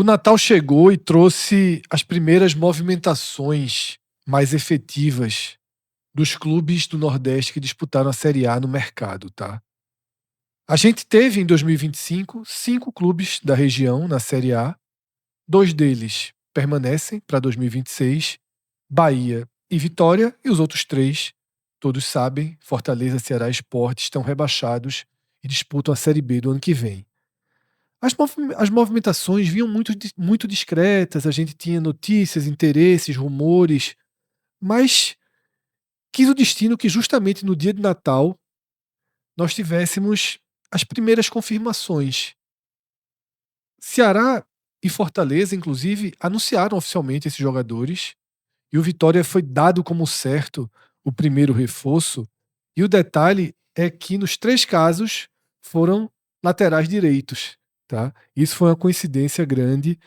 O Natal chegou e trouxe as primeiras movimentações mais efetivas dos clubes do Nordeste que disputaram a Série A no mercado, tá? A gente teve em 2025 5 clubes da região na Série A, 2 deles permanecem para 2026, Bahia e Vitória, e os outros 3, todos sabem, Fortaleza, Ceará e Sport estão rebaixados e disputam a Série B do ano que vem. As movimentações vinham muito discretas, a gente tinha notícias, interesses, rumores, mas quis o destino que justamente no dia de Natal nós tivéssemos as primeiras confirmações. Ceará e Fortaleza, inclusive, anunciaram oficialmente esses jogadores e o Vitória foi dado como certo o primeiro reforço. E o detalhe é que nos 3 casos foram laterais direitos, tá? Isso foi uma coincidência grande.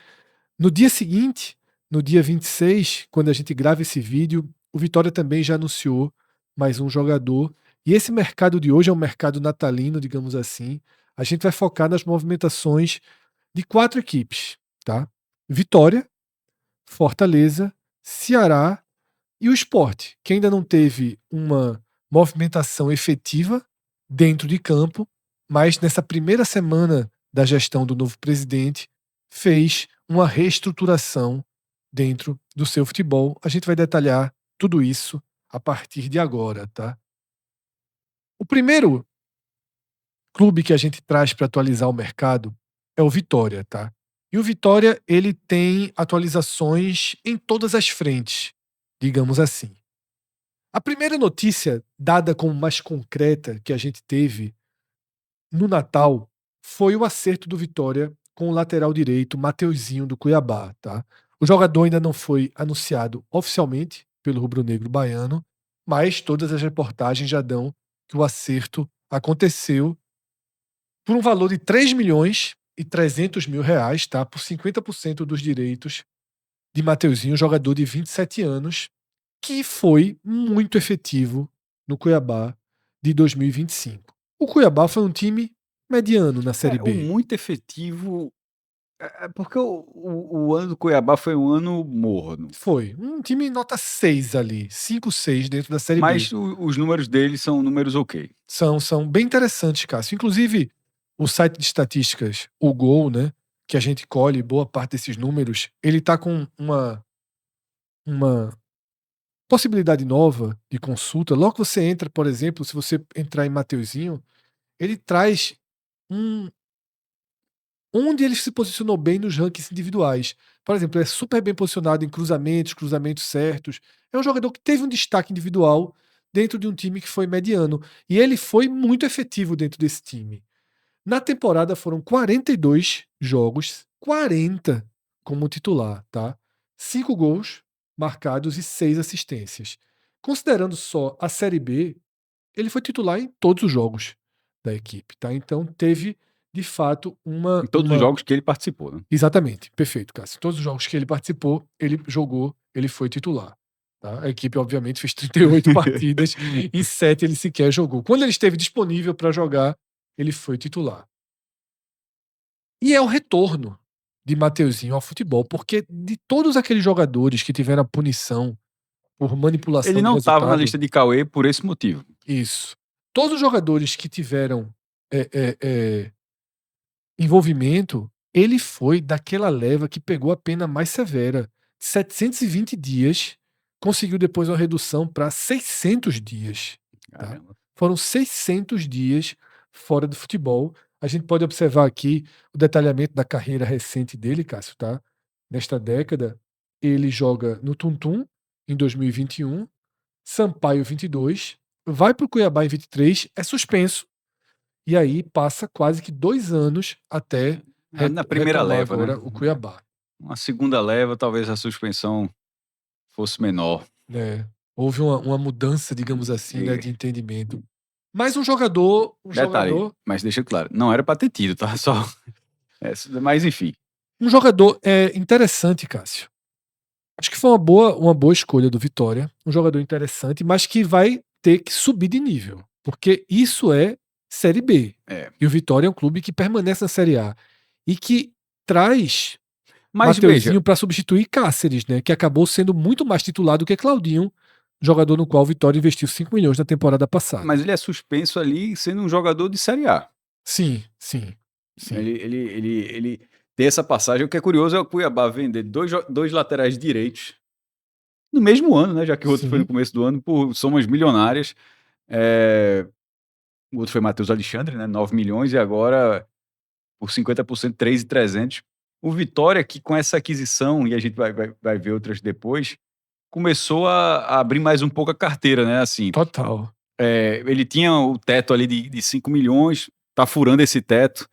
No dia seguinte, no dia 26, quando a gente grava esse vídeo, o Vitória também já anunciou mais um jogador. E esse mercado de hoje é um mercado natalino, digamos assim. A gente vai focar nas movimentações de 4 equipes, tá? Vitória, Fortaleza, Ceará e o Sport, que ainda não teve uma movimentação efetiva dentro de campo, mas nessa primeira semana da gestão do novo presidente fez uma reestruturação dentro do seu futebol. A gente vai detalhar tudo isso a partir de agora, tá? O primeiro clube que a gente traz para atualizar o mercado é o Vitória, tá? E o Vitória, ele tem atualizações em todas as frentes, digamos assim. A primeira notícia dada como mais concreta que a gente teve no Natal foi o acerto do Vitória com o lateral direito Mateuzinho do Cuiabá, tá? O jogador ainda não foi anunciado oficialmente pelo rubro-negro baiano, mas todas as reportagens já dão que o acerto aconteceu por um valor de 3.300.000 reais, tá? Por 50% dos direitos de Mateuzinho, jogador de 27 anos, que foi muito efetivo no Cuiabá de 2025. O Cuiabá foi um time mediano na Série O B. muito efetivo. Porque o ano do Cuiabá foi um ano morno. Foi um time nota 6 ali, 5, 6 dentro da Série B. Mas os números dele são números ok. São bem interessantes, Cássio. Inclusive, o site de estatísticas, o Gol, né, que a gente colhe boa parte desses números, ele tá com uma possibilidade nova de consulta. Logo que você entra, por exemplo, se você entrar em Mateuzinho, ele traz um onde ele se posicionou bem nos rankings individuais. Por exemplo, ele é super bem posicionado em cruzamentos certos. É um jogador que teve um destaque individual dentro de um time que foi mediano. E ele foi muito efetivo dentro desse time. Na temporada foram 42 jogos, 40 como titular, tá? 5 gols marcados e 6 assistências. Considerando só a Série B, ele foi titular em todos os jogos da equipe, tá? Então teve, de fato, Em todos os jogos que ele participou, né? Exatamente, perfeito, Cássio. Em todos os jogos que ele participou, ele jogou, ele foi titular. Tá? A equipe, obviamente, fez 38 partidas, em 7 ele sequer jogou. Quando ele esteve disponível para jogar, ele foi titular. E é o retorno de Mateuzinho ao futebol, porque de todos aqueles jogadores que tiveram a punição por manipulação Ele de não estava na resultado, lista de Cauê por esse motivo. isso. Todos os jogadores que tiveram é, é, é, envolvimento, ele foi daquela leva que pegou a pena mais severa. 720 dias, conseguiu depois uma redução para 600 dias. Tá? Caramba. Foram 600 dias fora do futebol. A gente pode observar aqui o detalhamento da carreira recente dele, Cássio, tá? Nesta década, ele joga no Tuntum em 2021, Sampaio 22, vai para o Cuiabá em 23, é suspenso, e aí passa quase que 2 anos até Na primeira retomar leva, né? agora o Cuiabá. Uma segunda leva, talvez a suspensão fosse menor. Né. Houve uma mudança, digamos assim, né, E, de entendimento. Mas um jogador detalhe, mas deixa claro, não era pra ter tido, tá? Só. Mas enfim. Interessante, Cássio. Acho que foi uma boa escolha do Vitória, um jogador interessante, mas que vai ter que subir de nível, porque isso é Série B. É. E o Vitória é um clube que permanece na Série A e que traz Mas veja, Mateuzinho para substituir Cáceres, né? Que acabou sendo muito mais titular do que Claudinho, jogador no qual o Vitória investiu 5 milhões na temporada passada. mas ele é suspenso ali sendo um jogador de Série A. Sim. Ele tem essa passagem. O que é curioso é o Cuiabá vender dois laterais direitos no mesmo ano, né? Já que o outro foi no Sim. começo do ano, por somas milionárias. É, o outro foi Matheus Alexandre, né? 9 milhões, e agora por 50%, 3.300. O Vitória, que com essa aquisição, e a gente vai ver outras depois, começou a abrir mais um pouco a carteira, né? Assim, Total. ele tinha o teto ali de 5 milhões, tá furando esse teto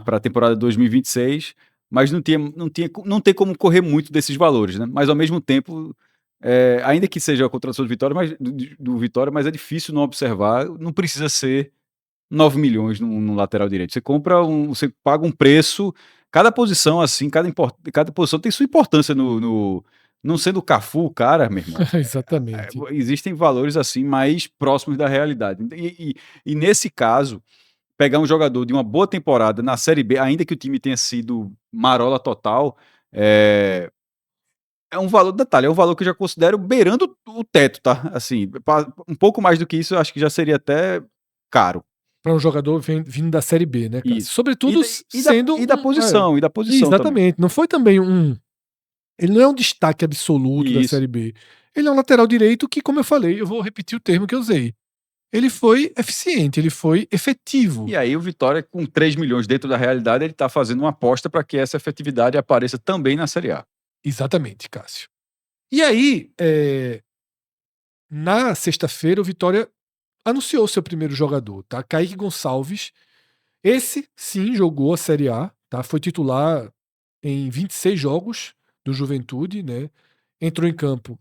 para a temporada 2026, mas não tem como correr muito desses valores, né? Mas ao mesmo tempo, ainda que seja a contratação do Vitória, do Vitória, mas é difícil não observar, não precisa ser 9 milhões no lateral direito. Você paga um preço, cada posição assim, cada posição tem sua importância não sendo o Cafu, o cara, meu irmão. Exatamente. Existem valores assim mais próximos da realidade. E nesse caso, pegar um jogador de uma boa temporada na Série B, ainda que o time tenha sido marola total, é um valor, detalhe, é um valor que eu já considero beirando o teto, tá? Assim, um pouco mais do que isso, eu acho que já seria até caro. Para um jogador vindo da Série B, né, Cássio? Isso. Sobretudo sendo E da posição, e da posição também. Exatamente. Não foi também Ele não é um destaque absoluto da Isso. Série B. Ele é um lateral direito que, como eu falei, eu vou repetir o termo que eu usei. Ele foi eficiente, ele foi efetivo. E aí o Vitória, com 3 milhões dentro da realidade, ele está fazendo uma aposta para que essa efetividade apareça também na Série A. Exatamente, Cássio. E aí, na sexta-feira, o Vitória anunciou seu primeiro jogador, tá? Kaique Gonçalves. Esse, sim, jogou a Série A, tá? Foi titular em 26 jogos do Juventude, né? Entrou em campo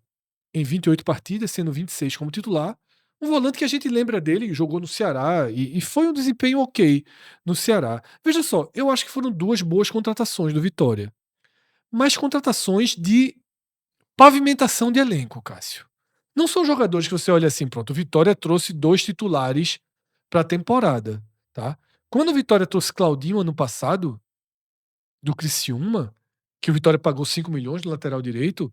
em 28 partidas, sendo 26 como titular. Um volante que a gente lembra dele, jogou no Ceará e foi um desempenho ok no Ceará. Veja só, eu acho que foram duas boas contratações do Vitória. Mas contratações de pavimentação de elenco, Cássio. Não são jogadores que você olha assim, pronto, o Vitória trouxe 2 titulares para a temporada, tá? Quando o Vitória trouxe Claudinho ano passado, do Criciúma, que o Vitória pagou 5 milhões no lateral direito,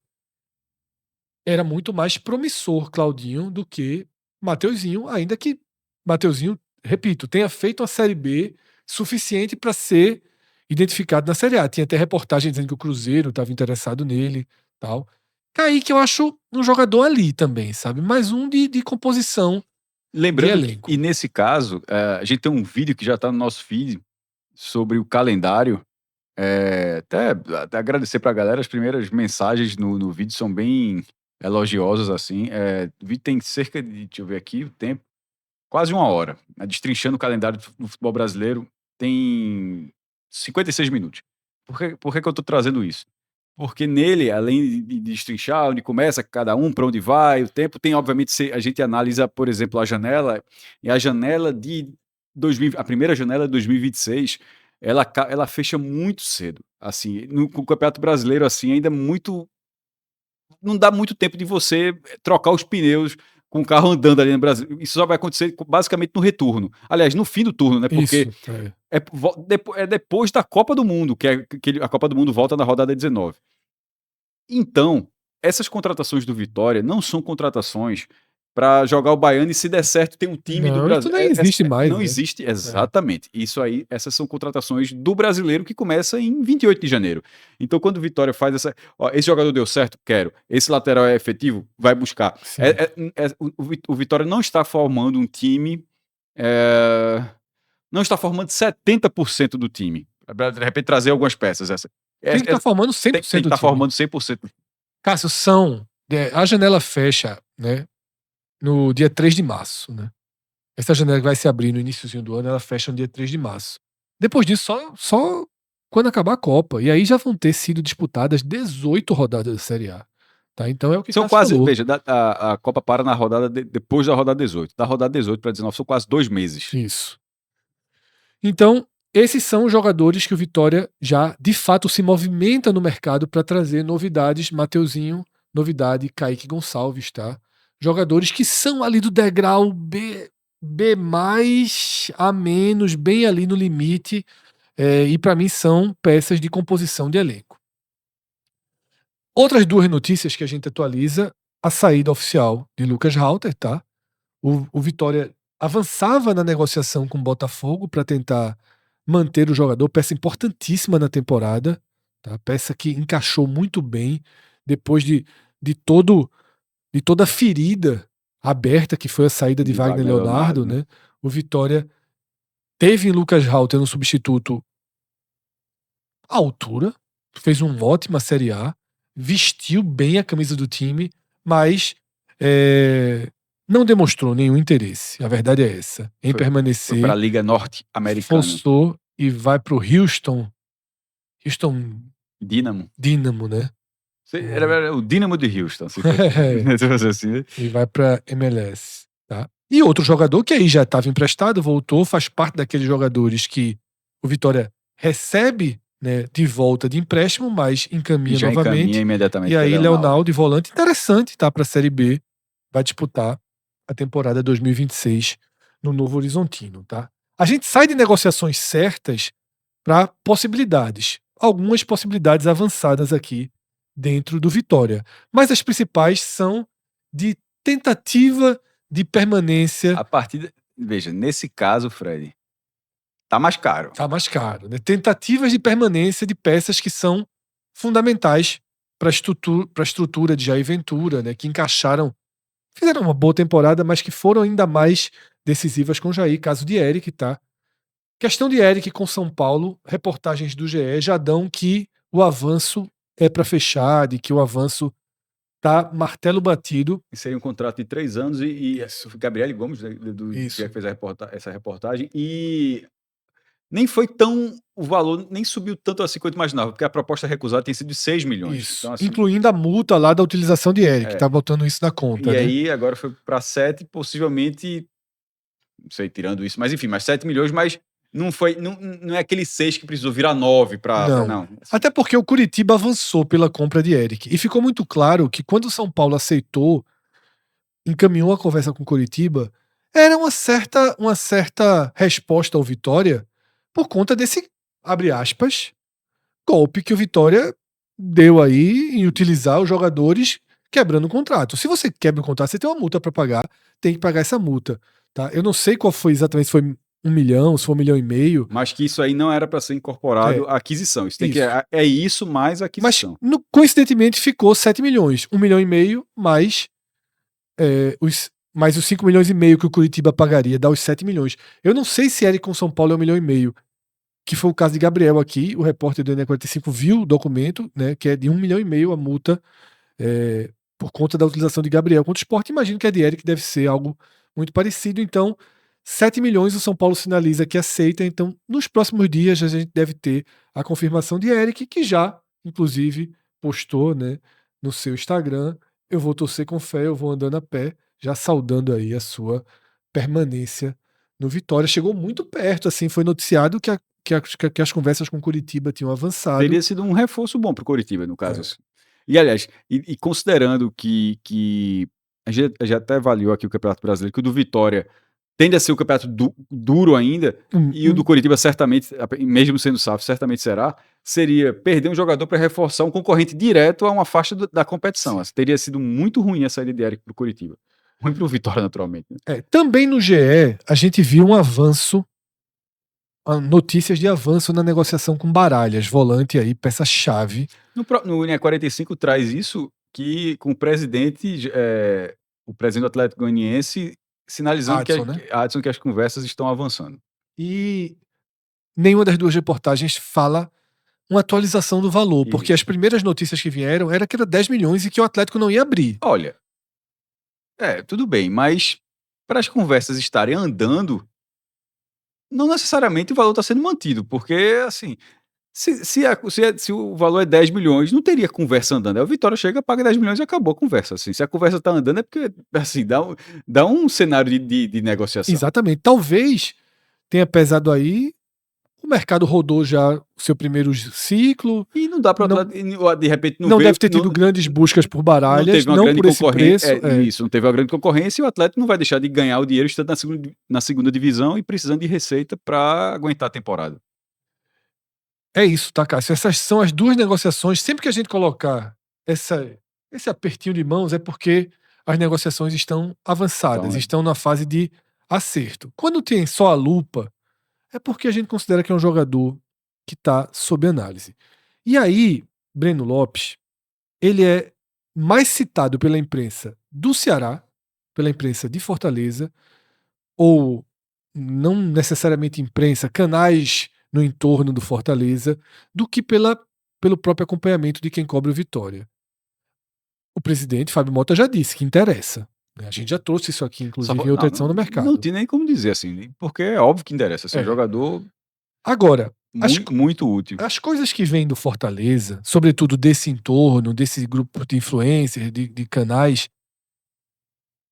era muito mais promissor Claudinho do que Mateuzinho, ainda que Mateuzinho, repito, tenha feito uma Série B suficiente para ser identificado na Série A. Tinha até reportagem dizendo que o Cruzeiro estava interessado nele, tal. Kaique eu acho um jogador ali também, sabe? Mais um de composição de Lembrando que, elenco. e nesse caso, a gente tem um vídeo que já está no nosso feed sobre o calendário. Até agradecer para a galera, as primeiras mensagens no vídeo são bem elogiosas, assim. O vídeo tem cerca de, deixa eu ver aqui, o tempo, quase 1 hora, né, destrinchando o calendário do futebol brasileiro, tem 56 minutos. Por que que eu estou trazendo isso? Porque nele, além de destrinchar onde começa cada um, para onde vai, o tempo, tem obviamente, a gente analisa, por exemplo, a janela, e a janela de 2000, a primeira janela de 2026, ela fecha muito cedo. Assim, no Campeonato Brasileiro, assim, ainda é muito, não dá muito tempo de você trocar os pneus com o carro andando ali no Brasil. Isso só vai acontecer basicamente no retorno. Aliás, no fim do turno, né? Porque Isso, é. é depois da Copa do Mundo, que a Copa do Mundo volta na rodada 19. Então, essas contratações do Vitória não são contratações para jogar o Baiano e, se der certo, tem um time do Não, isso Brasil. nem existe mais, Não né? existe, É. exatamente. Isso aí, essas são contratações do brasileiro que começa em 28 de janeiro. Então, quando o Vitória faz essa. Ó, esse jogador deu certo? Quero. Esse lateral é efetivo? Vai buscar. Sim. O Vitória não está formando um time. Não está formando 70% do time. De repente, trazer algumas peças. Tem que estar formando Tem que 100% do estar time. formando 100%. Cássio, a janela fecha, né, no dia 3 de março, né? Essa janela que vai se abrir no iníciozinho do ano, ela fecha no dia 3 de março. Depois disso, só quando acabar a Copa. E aí já vão ter sido disputadas 18 rodadas da Série A. Tá? Então é o que São Cássio quase, falou. veja, a Copa para na rodada depois da rodada 18. Da rodada 18 para 19 são quase 2 meses. Isso. Então, esses são os jogadores que o Vitória já, de fato, se movimenta no mercado para trazer novidades. Mateuzinho, novidade, Kaique Gonçalves, tá? Jogadores que são ali do degrau B mais a menos, bem ali no limite, e para mim são peças de composição de elenco. Outras duas notícias que a gente atualiza: a saída oficial de Lucas Halter, tá? O Vitória avançava na negociação com o Botafogo para tentar manter o jogador, peça importantíssima na temporada, tá? Peça que encaixou muito bem depois de todo de toda a ferida aberta que foi a saída de Wagner Leonardo, né? O Vitória teve em Lucas Halter um substituto à altura, fez uma ótima Série A, vestiu bem a camisa do time, mas não demonstrou nenhum interesse. A verdade é essa, em permanecer. Foi para a Liga Norte-Americana. Forçou e vai para o Houston Dynamo, né? Era o Dynamo de Houston, se fosse assim, né? E vai para MLS, tá? E outro jogador que aí já estava emprestado, voltou, faz parte daqueles jogadores que o Vitória recebe, né, de volta de empréstimo, mas encaminha novamente. Encaminha imediatamente. E aí Leonardo, de volante, interessante, tá, para a Série B, vai disputar a temporada 2026 no Novo Horizontino, tá? A gente sai de negociações certas para possibilidades. Algumas possibilidades avançadas aqui dentro do Vitória. Mas as principais são de tentativa de permanência. A partir veja, nesse caso, Fred, tá mais caro. Tá mais caro, né? Tentativas de permanência de peças que são fundamentais para a estrutura de Jair Ventura, né? Que fizeram uma boa temporada, mas que foram ainda mais decisivas com Jair. Caso de Eric, tá? Questão de Eric com São Paulo, reportagens do GE já dão que o avanço é para fechar, de que o avanço tá martelo batido. E seria um contrato de 3 anos e Gabriele Gomes, do GE, que fez essa reportagem, e nem foi tão. O valor nem subiu tanto assim quanto imaginava, porque a proposta recusada tem sido de 6 milhões. Isso. Então, assim, incluindo a multa lá da utilização de Eric, tá botando isso na conta. E né? aí agora foi para 7, possivelmente, não sei, tirando isso, mas enfim, mais 7 milhões, mas não é aquele 6 que precisou virar 9 para. Não. Até porque o Curitiba avançou pela compra de Eric. E ficou muito claro que quando o São Paulo aceitou, encaminhou a conversa com o Curitiba, era uma certa resposta ao Vitória por conta desse, abre aspas, golpe que o Vitória deu aí em utilizar os jogadores quebrando o contrato. Se você quebra o contrato, você tem uma multa para pagar, tem que pagar essa multa. Tá? Eu não sei qual foi exatamente, se foi 1 milhão, se foi 1,5 milhão. Mas que isso aí não era para ser incorporado à aquisição. Isso tem isso. É isso mais a aquisição. Mas, coincidentemente, ficou 7 milhões. 1,5 milhão mais os 5,5 milhões que o Curitiba pagaria, dá os 7 milhões. Eu não sei se Eric com São Paulo é 1,5 milhão, que foi o caso de Gabriel aqui. O repórter do NE45 viu o documento, né, que é de 1,5 milhão a multa por conta da utilização de Gabriel contra o Sport. Imagino que a de Eric deve ser algo muito parecido. Então, 7 milhões o São Paulo sinaliza que aceita. Então, nos próximos dias a gente deve ter a confirmação de Eric, que já, inclusive, postou, né, no seu Instagram: eu vou torcer com fé, eu vou andando a pé, já saudando aí a sua permanência no Vitória. Chegou muito perto, assim, foi noticiado que as conversas com Curitiba tinham avançado. Teria sido um reforço bom para o Curitiba, no caso. Assim. E, aliás, considerando que a gente já até avaliou aqui o Campeonato Brasileiro, que o do Vitória tende a ser o campeonato duro ainda, e o do Curitiba certamente, mesmo sendo SAF, certamente seria perder um jogador para reforçar um concorrente direto a uma faixa da competição. Assim, teria sido muito ruim a saída de Eric para o Curitiba. Ruim para o Vitória, naturalmente. Né? Também no GE, a gente viu um avanço, notícias de avanço na negociação com Baralhas, volante aí, peça-chave. No Linha 45 traz isso, que com o presidente do Atlético Goianiense sinalizando Adson, que as conversas estão avançando. E nenhuma das duas reportagens fala uma atualização do valor, porque as primeiras notícias que vieram era que era 10 milhões e que o Atlético não ia abrir. Olha, tudo bem, mas para as conversas estarem andando, não necessariamente o valor está sendo mantido, porque, assim, se o valor é 10 milhões, não teria conversa andando. Aí o Vitória chega, paga 10 milhões e acabou a conversa. Assim. Se a conversa está andando é porque, assim, dá um cenário de negociação. Exatamente. Talvez tenha pesado aí, o mercado rodou já o seu primeiro ciclo. E não dá para de repente não deve ter tido grandes buscas por Baralhas, não por esse preço. Isso, não teve uma grande concorrência e o Atlético não vai deixar de ganhar o dinheiro estando na segunda divisão e precisando de receita para aguentar a temporada. É isso, tá, Cássio? Essas são as duas negociações. Sempre que a gente colocar esse apertinho de mãos é porque as negociações estão avançadas, Então, estão na fase de acerto. Quando tem só a lupa, é porque a gente considera que é um jogador que está sob análise. E aí, Breno Lopes, ele é mais citado pela imprensa do Ceará, pela imprensa de Fortaleza, ou não necessariamente imprensa, canais no entorno do Fortaleza, do que pelo próprio acompanhamento de quem cobre o Vitória. O presidente, Fábio Mota, já disse que interessa. A gente já trouxe isso aqui, inclusive, em outra edição do não mercado. tinha nem como dizer assim, porque é óbvio que interessa. Assim, um jogador Agora, muito útil. as coisas que vêm do Fortaleza, sobretudo desse entorno, desse grupo de influencers, de canais,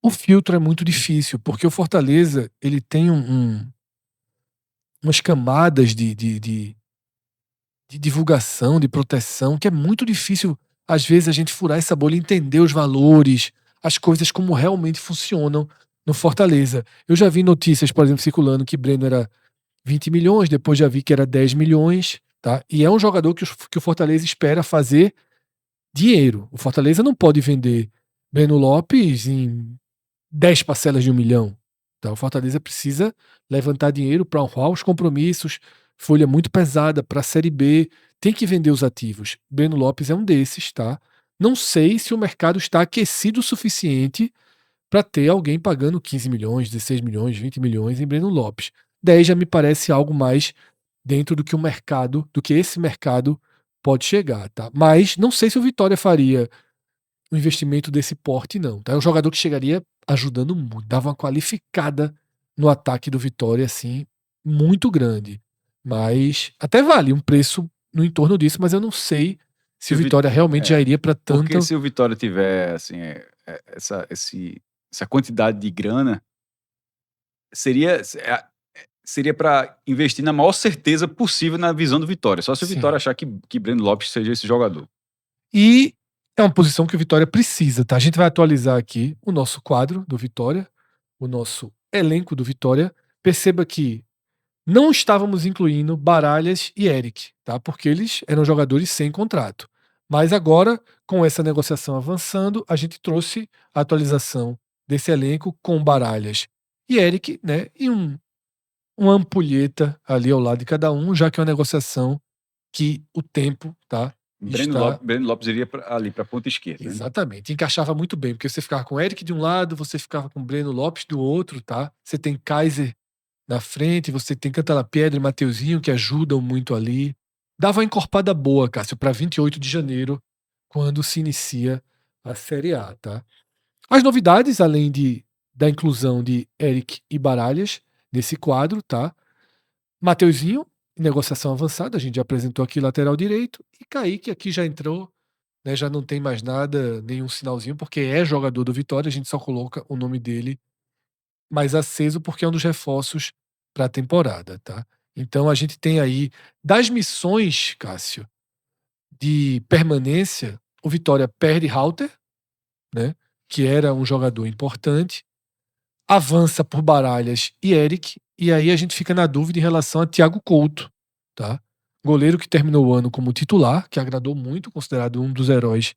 o filtro é muito difícil, porque o Fortaleza ele tem umas camadas de divulgação, de proteção, que é muito difícil, às vezes, a gente furar essa bolha e entender os valores, as coisas como realmente funcionam no Fortaleza. Eu já vi notícias, por exemplo, circulando que Breno era 20 milhões, depois já vi que era 10 milhões, tá? E é um jogador que o Fortaleza espera fazer dinheiro. O Fortaleza não pode vender Breno Lopes em 10 parcelas de 1 milhão. Tá? O Fortaleza precisa levantar dinheiro para honrar os compromissos, folha muito pesada para a Série B, tem que vender os ativos. Breno Lopes é um desses, tá? Não sei se o mercado está aquecido o suficiente para ter alguém pagando 15 milhões, 16 milhões, 20 milhões em Breno Lopes. 10 já me parece algo mais dentro do que o mercado, do que esse mercado pode chegar, tá? Mas não sei se o Vitória faria um investimento desse porte, não. Tá? É um jogador que chegaria ajudando muito, dava uma qualificada no ataque do Vitória, assim, muito grande. Mas até vale um preço no entorno disso, mas eu não sei se o Vitória realmente já iria para Porque tanto. se o Vitória tiver assim, essa quantidade de grana, seria para investir na maior certeza possível na visão do Vitória. Só se o Vitória Sim. achar que Breno Lopes seja esse jogador. E é uma posição que o Vitória precisa, tá? A gente vai atualizar aqui o nosso quadro do Vitória, o nosso elenco do Vitória. Perceba que não estávamos incluindo Baralhas e Eric, tá? Porque eles eram jogadores sem contrato. Mas agora, com essa negociação avançando, a gente trouxe a atualização desse elenco com Baralhas e Eric, né? E uma ampulheta ali ao lado de cada um, já que é uma negociação que o tempo, tá? Está Breno Lopes iria ali para a ponta esquerda. Né? exatamente, encaixava muito bem, porque você ficava com o Eric de um lado, você ficava com o Breno Lopes do outro, tá? Você tem Kaiser na frente, você tem Cantalapiedra e Mateuzinho que ajudam muito ali. Dava uma encorpada boa, Cássio, para 28 de janeiro, quando se inicia a Série A, tá? As novidades, além da inclusão de Eric e Baralhas nesse quadro, tá? Mateuzinho, negociação avançada, a gente já apresentou aqui lateral direito, e Kaique aqui já entrou, né, já não tem mais nada, nenhum sinalzinho, porque é jogador do Vitória, a gente só coloca o nome dele mais aceso porque é um dos reforços para a temporada, tá? Então a gente tem aí das missões, Cássio, de permanência, o Vitória perde Halter, né, que era um jogador importante, avança por Baralhas e Eric, e aí a gente fica na dúvida em relação a Thiago Couto, tá? Goleiro que terminou o ano como titular, que agradou muito, considerado um dos heróis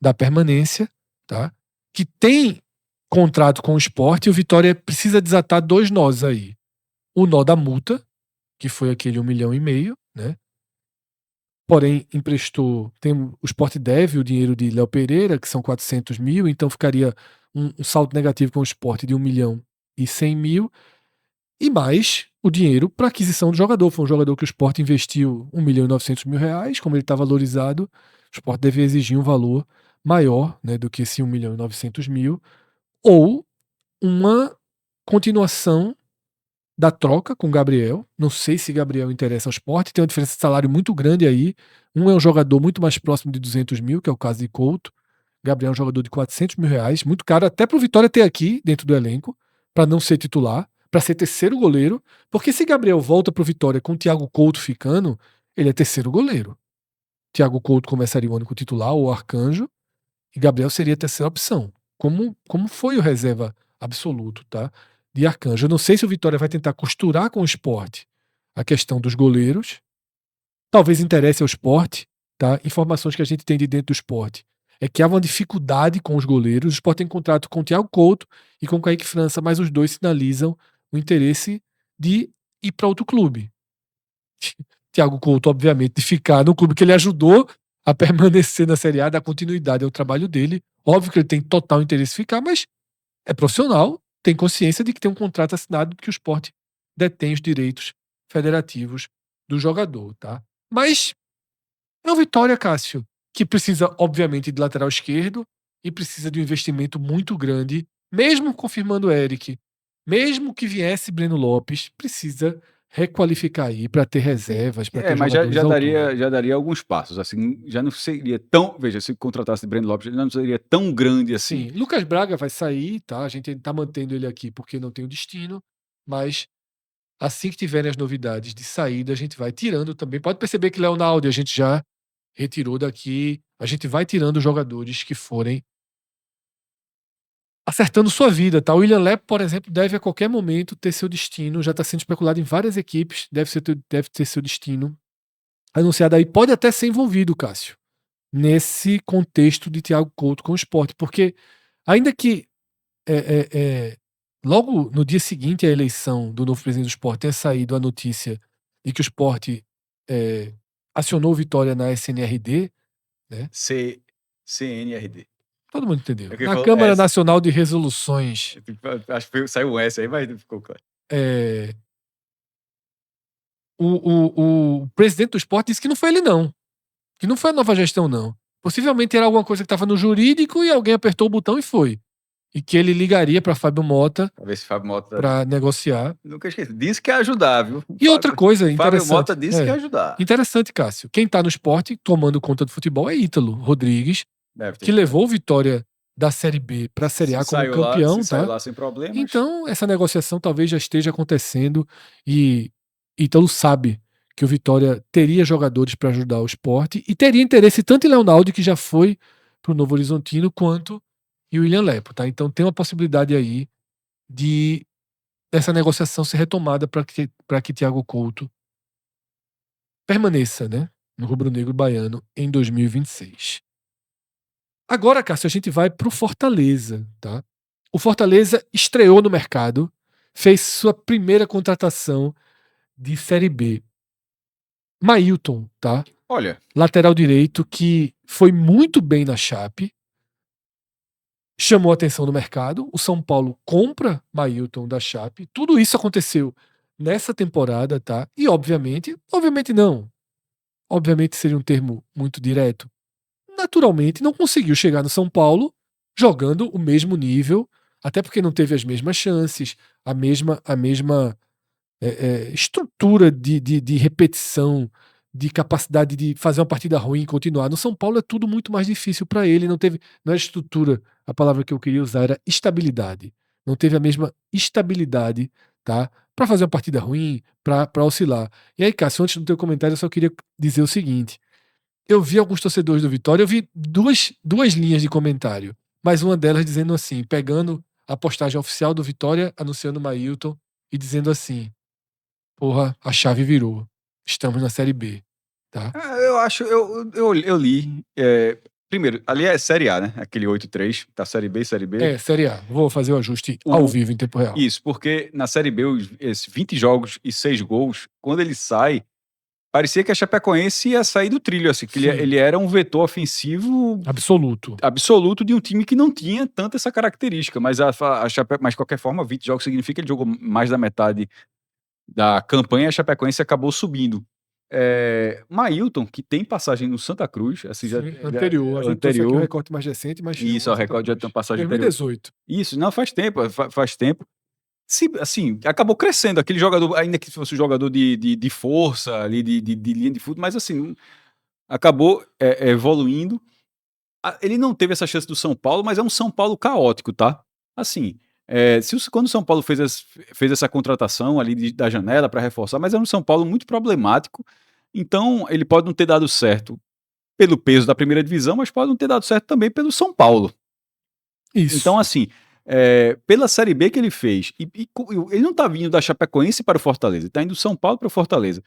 da permanência, tá? Que tem contrato com o Sport e o Vitória precisa desatar dois nós aí. O nó da multa, que foi aquele 1,5 milhão, né? Porém, emprestou. O Sport deve o dinheiro de Léo Pereira, que são 400 mil, então ficaria um saldo negativo com o Sport de 1,1 milhão. E mais o dinheiro para aquisição do jogador. Foi um jogador que o Sport investiu 1,9 milhão reais, como ele está valorizado, o Sport deve exigir um valor maior, né, do que esse 1,9 milhão, ou uma continuação da troca com Gabriel. Não sei se Gabriel interessa ao Sport, tem uma diferença de salário muito grande aí. Um é um jogador muito mais próximo de 200 mil, que é o caso de Couto. Gabriel é um jogador de 400 mil reais, muito caro, até para o Vitória ter aqui dentro do elenco, para não ser titular, para ser terceiro goleiro, porque se Gabriel volta para o Vitória com o Thiago Couto ficando, ele é terceiro goleiro. Thiago Couto começaria o ano com o titular, ou Arcanjo, e Gabriel seria a terceira opção, como foi o reserva absoluto, tá? De Arcanjo. Eu não sei se o Vitória vai tentar costurar com o Sport a questão dos goleiros. Talvez interesse ao Sport, tá? Informações que a gente tem de dentro do Sport é que há uma dificuldade com os goleiros. O Sport tem contrato com o Thiago Couto e com o Kaique França, mas os dois sinalizam o interesse de ir para outro clube. Thiago Couto, obviamente, de ficar no clube que ele ajudou a permanecer na Série A, dar continuidade ao trabalho dele. Óbvio que ele tem total interesse em ficar, mas é profissional, tem consciência de que tem um contrato assinado que o Sport detém os direitos federativos do jogador, tá? Mas é o Vitória, Cássio, que precisa, obviamente, de lateral esquerdo e precisa de um investimento muito grande, mesmo confirmando o Eric, mesmo que viesse Breno Lopes, precisa requalificar aí para ter reservas, para ter Mas já, jogadores à altura. já daria alguns passos, assim, já não seria tão, veja, se contratasse Breno Lopes, já não seria tão grande assim. Sim, Lucas Braga vai sair, tá? A gente tá mantendo ele aqui porque não tem o destino, mas assim que tiverem as novidades de saída, a gente vai tirando também. Pode perceber que Leonardo a gente já retirou daqui. A gente vai tirando os jogadores que forem acertando sua vida, tá? O William Lepo, por exemplo, deve a qualquer momento ter seu destino. Já está sendo especulado em várias equipes. Deve ter seu destino anunciado aí. Pode até ser envolvido, Cássio, nesse contexto de Thiago Couto com o Sport, porque ainda que logo no dia seguinte à eleição do novo presidente do Sport tenha saído a notícia de que o Sport acionou o Vitória na SNRD, né? CNRD. Todo mundo entendeu. É que Na falou Câmara S. Nacional de Resoluções. Acho que saiu um S aí, mas não ficou claro. O presidente do Sport disse que não foi ele, não. Que não foi a nova gestão, não. Possivelmente era alguma coisa que estava no jurídico e alguém apertou o botão e foi. E que ele ligaria para Fábio Mota Pra ver se Fábio Mota. para negociar. Nunca esqueci. Disse que ia ajudar, viu? E outra coisa Fábio interessante. Mota disse que ia ajudar. Interessante, Cássio. Quem tá no esporte tomando conta do futebol é Ítalo Rodrigues, que levou o Vitória da Série B para a Série A como campeão, tá? Saiu lá sem problemas. Então, essa negociação talvez já esteja acontecendo e Ítalo sabe que o Vitória teria jogadores para ajudar o esporte e teria interesse tanto em Leonardo, que já foi pro Novo Horizontino, quanto em William Lepo, tá? Então tem uma possibilidade aí de essa negociação ser retomada para que Thiago Couto permaneça, né, no rubro-negro baiano em 2026. Agora, Cássio, a gente vai pro Fortaleza, tá? O Fortaleza estreou no mercado, fez sua primeira contratação de Série B. Mailton, tá? Olha, lateral direito que foi muito bem na Chape, chamou a atenção no mercado. O São Paulo compra Mailton da Chape. Tudo isso aconteceu nessa temporada, tá? E obviamente não. Obviamente seria um termo muito direto. Naturalmente não conseguiu chegar no São Paulo jogando o mesmo nível, até porque não teve as mesmas chances, a mesma estrutura de repetição, de capacidade de fazer uma partida ruim e continuar. No São Paulo é tudo muito mais difícil para ele. Não era estrutura, a palavra que eu queria usar era estabilidade. Não teve a mesma estabilidade, tá? Para fazer uma partida ruim, para oscilar. E aí, Cássio, antes do teu comentário, eu só queria dizer o seguinte. Eu vi alguns torcedores do Vitória, eu vi duas linhas de comentário, mas uma delas dizendo assim, pegando a postagem oficial do Vitória, anunciando o Mailton e dizendo assim: porra, a chave virou. Estamos na Série B, tá? eu acho, eu li. Primeiro, ali é Série A, né? Aquele 8-3, tá Série B, Série B. Série A. Vou fazer o ajuste ao vivo, em tempo real. Isso, porque na Série B, esses 20 jogos e 6 gols, quando ele sai, parecia que a Chapecoense ia sair do trilho, assim, que ele era um vetor ofensivo absoluto de um time que não tinha tanta essa característica, mas mas de qualquer forma, 20 jogos significa que ele jogou mais da metade da campanha e a Chapecoense acabou subindo. Mailton, que tem passagem no Santa Cruz, assim, anterior. A gente trouxe aqui o recorte mais recente, mas isso, o recorde já tem passagem 2018. Isso, não, faz tempo, faz tempo. Assim, acabou crescendo, aquele jogador, ainda que fosse um jogador de força, ali, de linha de fundo, mas assim, acabou evoluindo. Ele não teve essa chance do São Paulo, mas é um São Paulo caótico, tá? Assim, quando o São Paulo fez essa contratação ali da janela para reforçar, mas é um São Paulo muito problemático, então ele pode não ter dado certo pelo peso da primeira divisão, mas pode não ter dado certo também pelo São Paulo. Isso. Então, assim, pela Série B que ele fez, ele não tá vindo da Chapecoense para o Fortaleza, ele tá indo do São Paulo para o Fortaleza.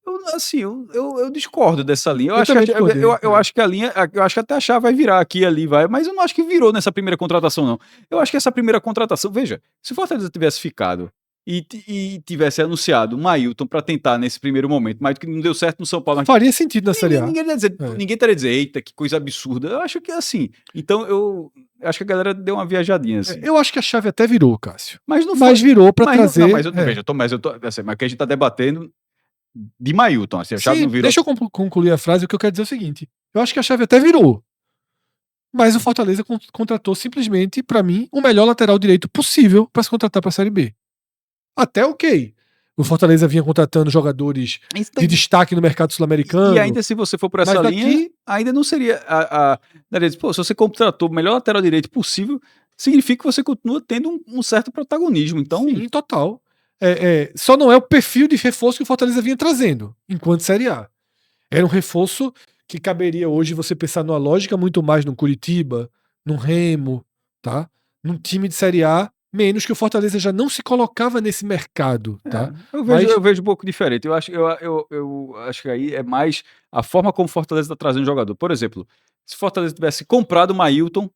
Eu discordo dessa linha. Eu Eu acho também que, discordei, eu acho que a linha. Eu acho que até a chave vai virar aqui e ali, vai. Mas eu não acho que virou nessa primeira contratação, não. Eu acho que essa primeira contratação. Veja, se o Fortaleza tivesse ficado e tivesse anunciado o Mailton para tentar nesse primeiro momento, mas que não deu certo no São Paulo. Mas faria sentido na Série A. ninguém estaria dizendo, eita, que coisa absurda. Eu acho que é assim. Então eu acho que a galera deu uma viajadinha, assim. Eu acho que a chave até virou, Cássio. Mas não Mas foi. virou para Mas não, trazer. mas veja, assim, mas que a gente tá debatendo de Mailton, assim, a chave Sim, não virou. deixa eu concluir a frase. O que eu quero dizer é o seguinte: eu acho que a chave até virou. Mas o Fortaleza contratou simplesmente, para mim, o melhor lateral direito possível para se contratar para a Série B. Até ok. O Fortaleza vinha contratando jogadores de destaque no mercado sul-americano. E ainda se você for por essa linha, ainda não seria pô, se você contratou o melhor lateral direito possível, significa que você continua tendo um certo protagonismo. Então, sim, total. Só não é o perfil de reforço que o Fortaleza vinha trazendo, enquanto Série A. Era um reforço que caberia hoje você pensar numa lógica muito mais no Curitiba, no Remo, tá? Num time de Série A, menos que o Fortaleza já não se colocava nesse mercado, tá? eu vejo um pouco diferente. Eu acho que aí é mais a forma como o Fortaleza está trazendo o jogador. Por exemplo, se o Fortaleza tivesse comprado o Mailton,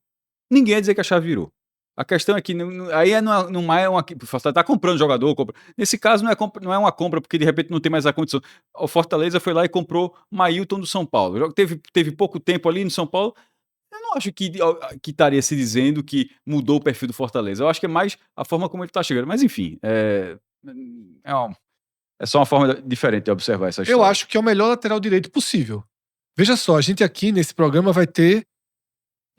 ninguém ia dizer que a chave virou. A questão é que aí não é uma. O Fortaleza está comprando jogador. Nesse caso, não é uma compra, porque de repente não tem mais a condição. O Fortaleza foi lá e comprou Mailton do São Paulo. Teve pouco tempo ali no São Paulo. Eu não acho que estaria se dizendo que mudou o perfil do Fortaleza. Eu acho que é mais a forma como ele está chegando. Mas enfim, é só uma forma diferente de observar essa história. Eu acho que é o melhor lateral direito possível. Veja só, a gente aqui nesse programa vai ter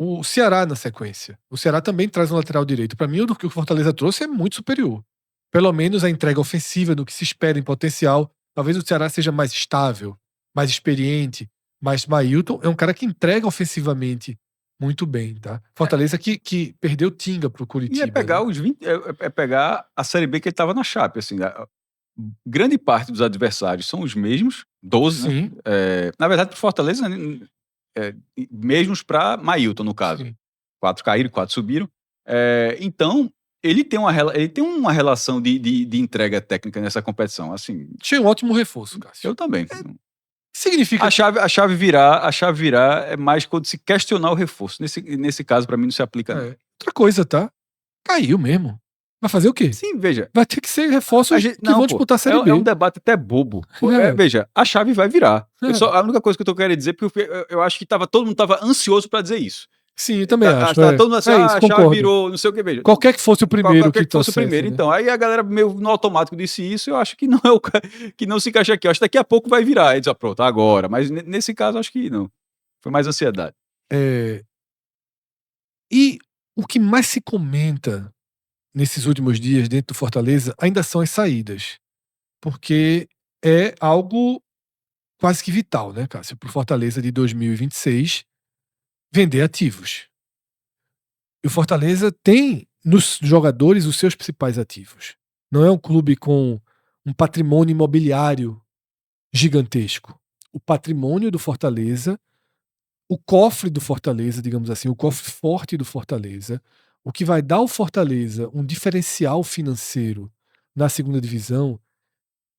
o Ceará na sequência. O Ceará também traz um lateral direito. Para mim, o que o Fortaleza trouxe é muito superior. Pelo menos a entrega ofensiva do que se espera em potencial. Talvez o Ceará seja mais estável, mais experiente. Mas Mailton é um cara que entrega ofensivamente muito bem, tá? Fortaleza que perdeu Tinga pro E é Curitiba. pegar Né? os 20, é pegar a Série B que ele estava na Chape, assim, grande parte dos adversários são os mesmos, 12, né? Sim. Na verdade, pro Fortaleza, mesmos para Mailton, no caso. Sim. 4 caíram, 4 subiram. Então, ele tem uma relação de entrega técnica nessa competição, assim. Achei um ótimo reforço, Cássio. Eu também. Significa a chave virar é mais quando se questionar o reforço. Nesse caso, para mim, não se aplica, não. Outra coisa, tá? Caiu mesmo. Vai fazer o quê? Sim, veja. Vai ter que ser reforços que vão disputar a Série B. É um debate até bobo. Veja, a chave vai virar. A única coisa que eu tô querendo dizer, porque eu acho que todo mundo estava ansioso para dizer isso. Sim, eu também acho. Todo mundo assim, isso, a concordo. chave virou, não sei o que, veja. Qualquer que fosse o primeiro Qualquer que fosse o primeiro. né? Então, aí a galera meio no automático disse isso, eu acho que não é que não se encaixa aqui. Eu acho que daqui a pouco vai virar. Aí diz, pronto, agora. Mas nesse caso, acho que não. Foi mais ansiedade. E o que mais se comenta nesses últimos dias dentro do Fortaleza ainda são as saídas. Porque é algo quase que vital, né, Cássio? Para o Fortaleza de 2026 vender ativos. E o Fortaleza tem nos jogadores os seus principais ativos. Não é um clube com um patrimônio imobiliário gigantesco. O patrimônio do Fortaleza, o cofre do Fortaleza, digamos assim, o cofre forte do Fortaleza, o que vai dar ao Fortaleza um diferencial financeiro na segunda divisão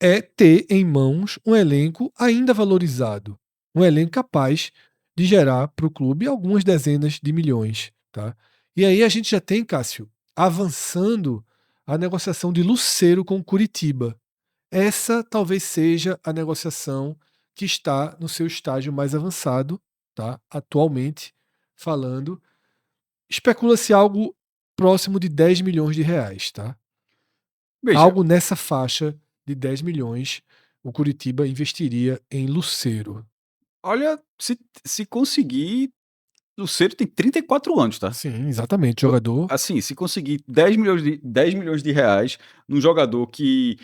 é ter em mãos um elenco ainda valorizado, um elenco capaz de gerar para o clube algumas dezenas de milhões, tá? E aí a gente já tem, Cássio, avançando a negociação de Lucero com Curitiba. Essa talvez seja a negociação que está no seu estágio mais avançado, tá? Atualmente falando. Especula-se algo próximo de 10 milhões de reais, tá? Veja, Algo nessa faixa de 10 milhões o Curitiba investiria em Lucero. olha, se conseguir. Lucero tem 34 anos, tá? Sim, exatamente. Jogador. Assim, se conseguir 10 milhões de reais num jogador que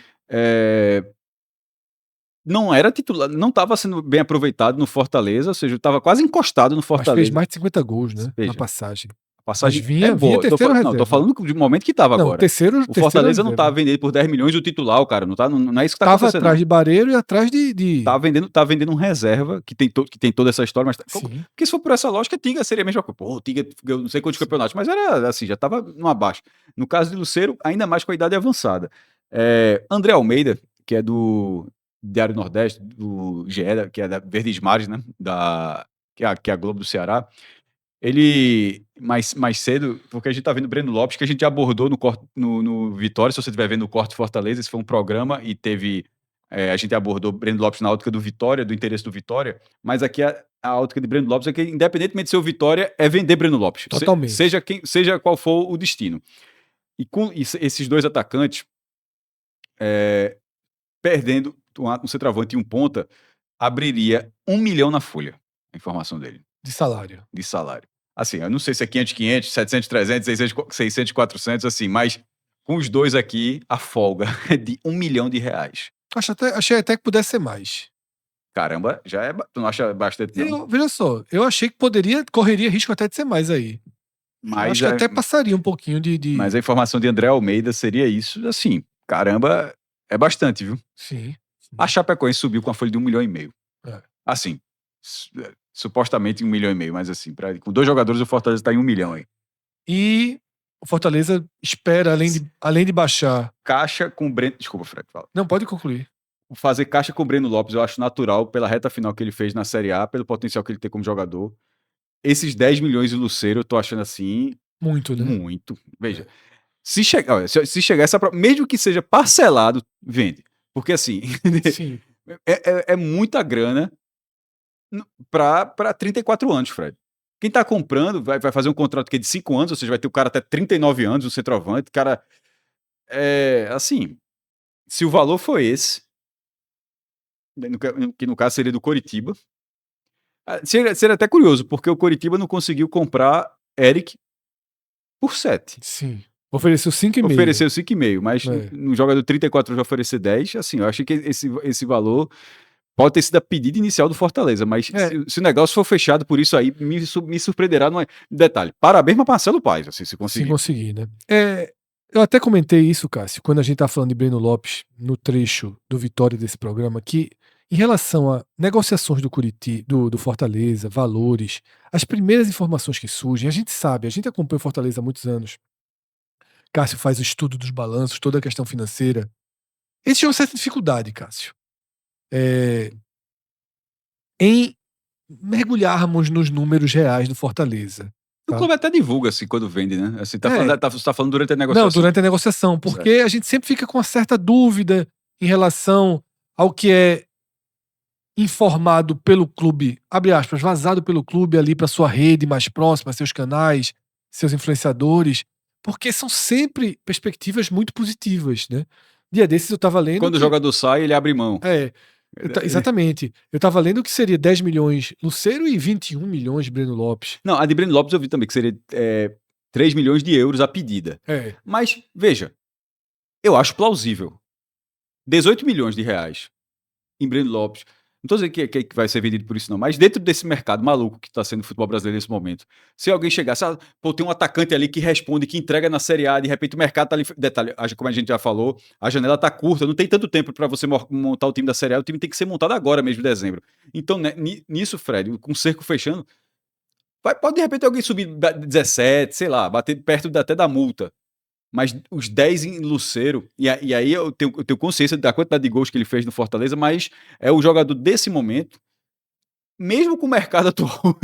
não era titular, não estava sendo bem aproveitado no Fortaleza, ou seja, estava quase encostado no Mas fez Fortaleza. mais de 50 gols, né? Na Veja, passagem. a passagem Mas vinha terceiro Não, reserva. tô falando de momento que estava Não, agora. terceiro O Fortaleza não reserva. tá vendendo por 10 milhões o titular, o cara. Não é isso que tá Tava acontecendo. atrás Não. de Bareiro e atrás de... Tá vendendo um reserva que tem toda essa história, mas. Sim. Porque se for por essa lógica, Tinga seria a mesma coisa. Pô, Tinga ganhou não sei quantos campeonatos, mas era assim, já tava no abaixo. No caso de Lucero, ainda mais com a idade avançada. André Almeida, que é do Diário Nordeste, do GE, que é da Verdes Mares, né? Que é a Globo do Ceará. Ele, mais cedo, porque a gente tá vendo o Breno Lopes, que a gente já abordou no Vitória, se você estiver vendo o Corte Fortaleza, esse foi um programa e teve. A gente abordou Breno Lopes na ótica do Vitória, do interesse do Vitória, mas aqui a ótica de Breno Lopes é que, independentemente de ser o Vitória, é vender Breno Lopes. Totalmente. Seja qual for o destino. E com esses dois atacantes, perdendo um centroavante e um ponta, abriria 1 milhão na folha, a informação dele. De salário. De salário. Assim, eu não sei se é 500, 500, 700, 300, 600, 400, assim, mas com os dois aqui, a folga é de 1 milhão de reais. Achei até que pudesse ser mais. Caramba, já é. Tu não acha bastante, não? Veja só, eu achei que correria risco até de ser mais aí. Mas eu acho que até passaria um pouquinho de... Mas a informação de André Almeida seria isso, assim, caramba, é bastante, viu? Sim. A Chapecoense subiu com a folha de 1,5 milhão. Assim, supostamente 1,5 milhão, mas assim, com 2 jogadores o Fortaleza tá em 1 milhão aí. E o Fortaleza espera, além de baixar... Caixa com o Breno... Desculpa, Fred, fala. Não, pode concluir. Fazer caixa com o Breno Lopes eu acho natural pela reta final que ele fez na Série A, pelo potencial que ele tem como jogador. Esses 10 milhões de Lucero eu tô achando assim... Muito, né? Muito. Veja, se chegar essa... Mesmo que seja parcelado, vende. Porque assim, Sim. é muita grana para 34 anos, Fred. Quem tá comprando vai fazer um contrato que é de 5 anos, ou seja, vai ter o cara até 39 anos, o centroavante. Cara, assim, se o valor for esse, que no caso seria do Coritiba, seria até curioso, porque o Coritiba não conseguiu comprar Eric por 7. Sim. Ofereceu 5,5. Ofereceu 5,5, mas no jogador 34 já oferecer 10, assim, eu acho que esse valor pode ter sido a pedida inicial do Fortaleza, mas se o negócio for fechado por isso aí, me surpreenderá. Não é... Detalhe, parabéns para Marcelo Paes, assim, se conseguir. Se conseguir, né? Eu até comentei isso, Cássio, quando a gente tá falando de Breno Lopes, no trecho do Vitória desse programa, que em relação a negociações do Fortaleza, valores, as primeiras informações que surgem, a gente sabe, a gente acompanha o Fortaleza há muitos anos. Cássio faz o estudo dos balanços, toda a questão financeira. Existe uma certa dificuldade, Cássio, em mergulharmos nos números reais do Fortaleza. O clube até divulga, assim, quando vende, né? Assim, você tá falando durante a negociação. Não, durante a negociação, porque a gente sempre fica com uma certa dúvida em relação ao que é informado pelo clube, abre aspas, vazado pelo clube ali para sua rede mais próxima, seus canais, seus influenciadores, porque são sempre perspectivas muito positivas, né? Dia desses eu tava lendo... Quando o jogador sai, ele abre mão. Exatamente. Eu tava lendo que seria 10 milhões Lucero e 21 milhões de Breno Lopes. Não, a de Breno Lopes eu vi também que seria 3 milhões de euros a pedida. Mas, veja, eu acho plausível. 18 milhões de reais em Breno Lopes. Não tô dizendo que vai ser vendido por isso, não. Mas dentro desse mercado maluco que tá sendo o futebol brasileiro nesse momento, se alguém chegasse, tem um atacante ali que responde, que entrega na Série A, de repente o mercado tá ali... Detalhe, como a gente já falou, a janela tá curta, não tem tanto tempo para você montar o time da Série A, o time tem que ser montado agora mesmo, em dezembro. Então, né, nisso, Fred, com o cerco fechando, pode de repente alguém subir 17, sei lá, bater perto até da multa. Mas os 10 em Lucero, e aí eu tenho consciência da quantidade de gols que ele fez no Fortaleza, mas é o jogador desse momento, mesmo com o mercado atual,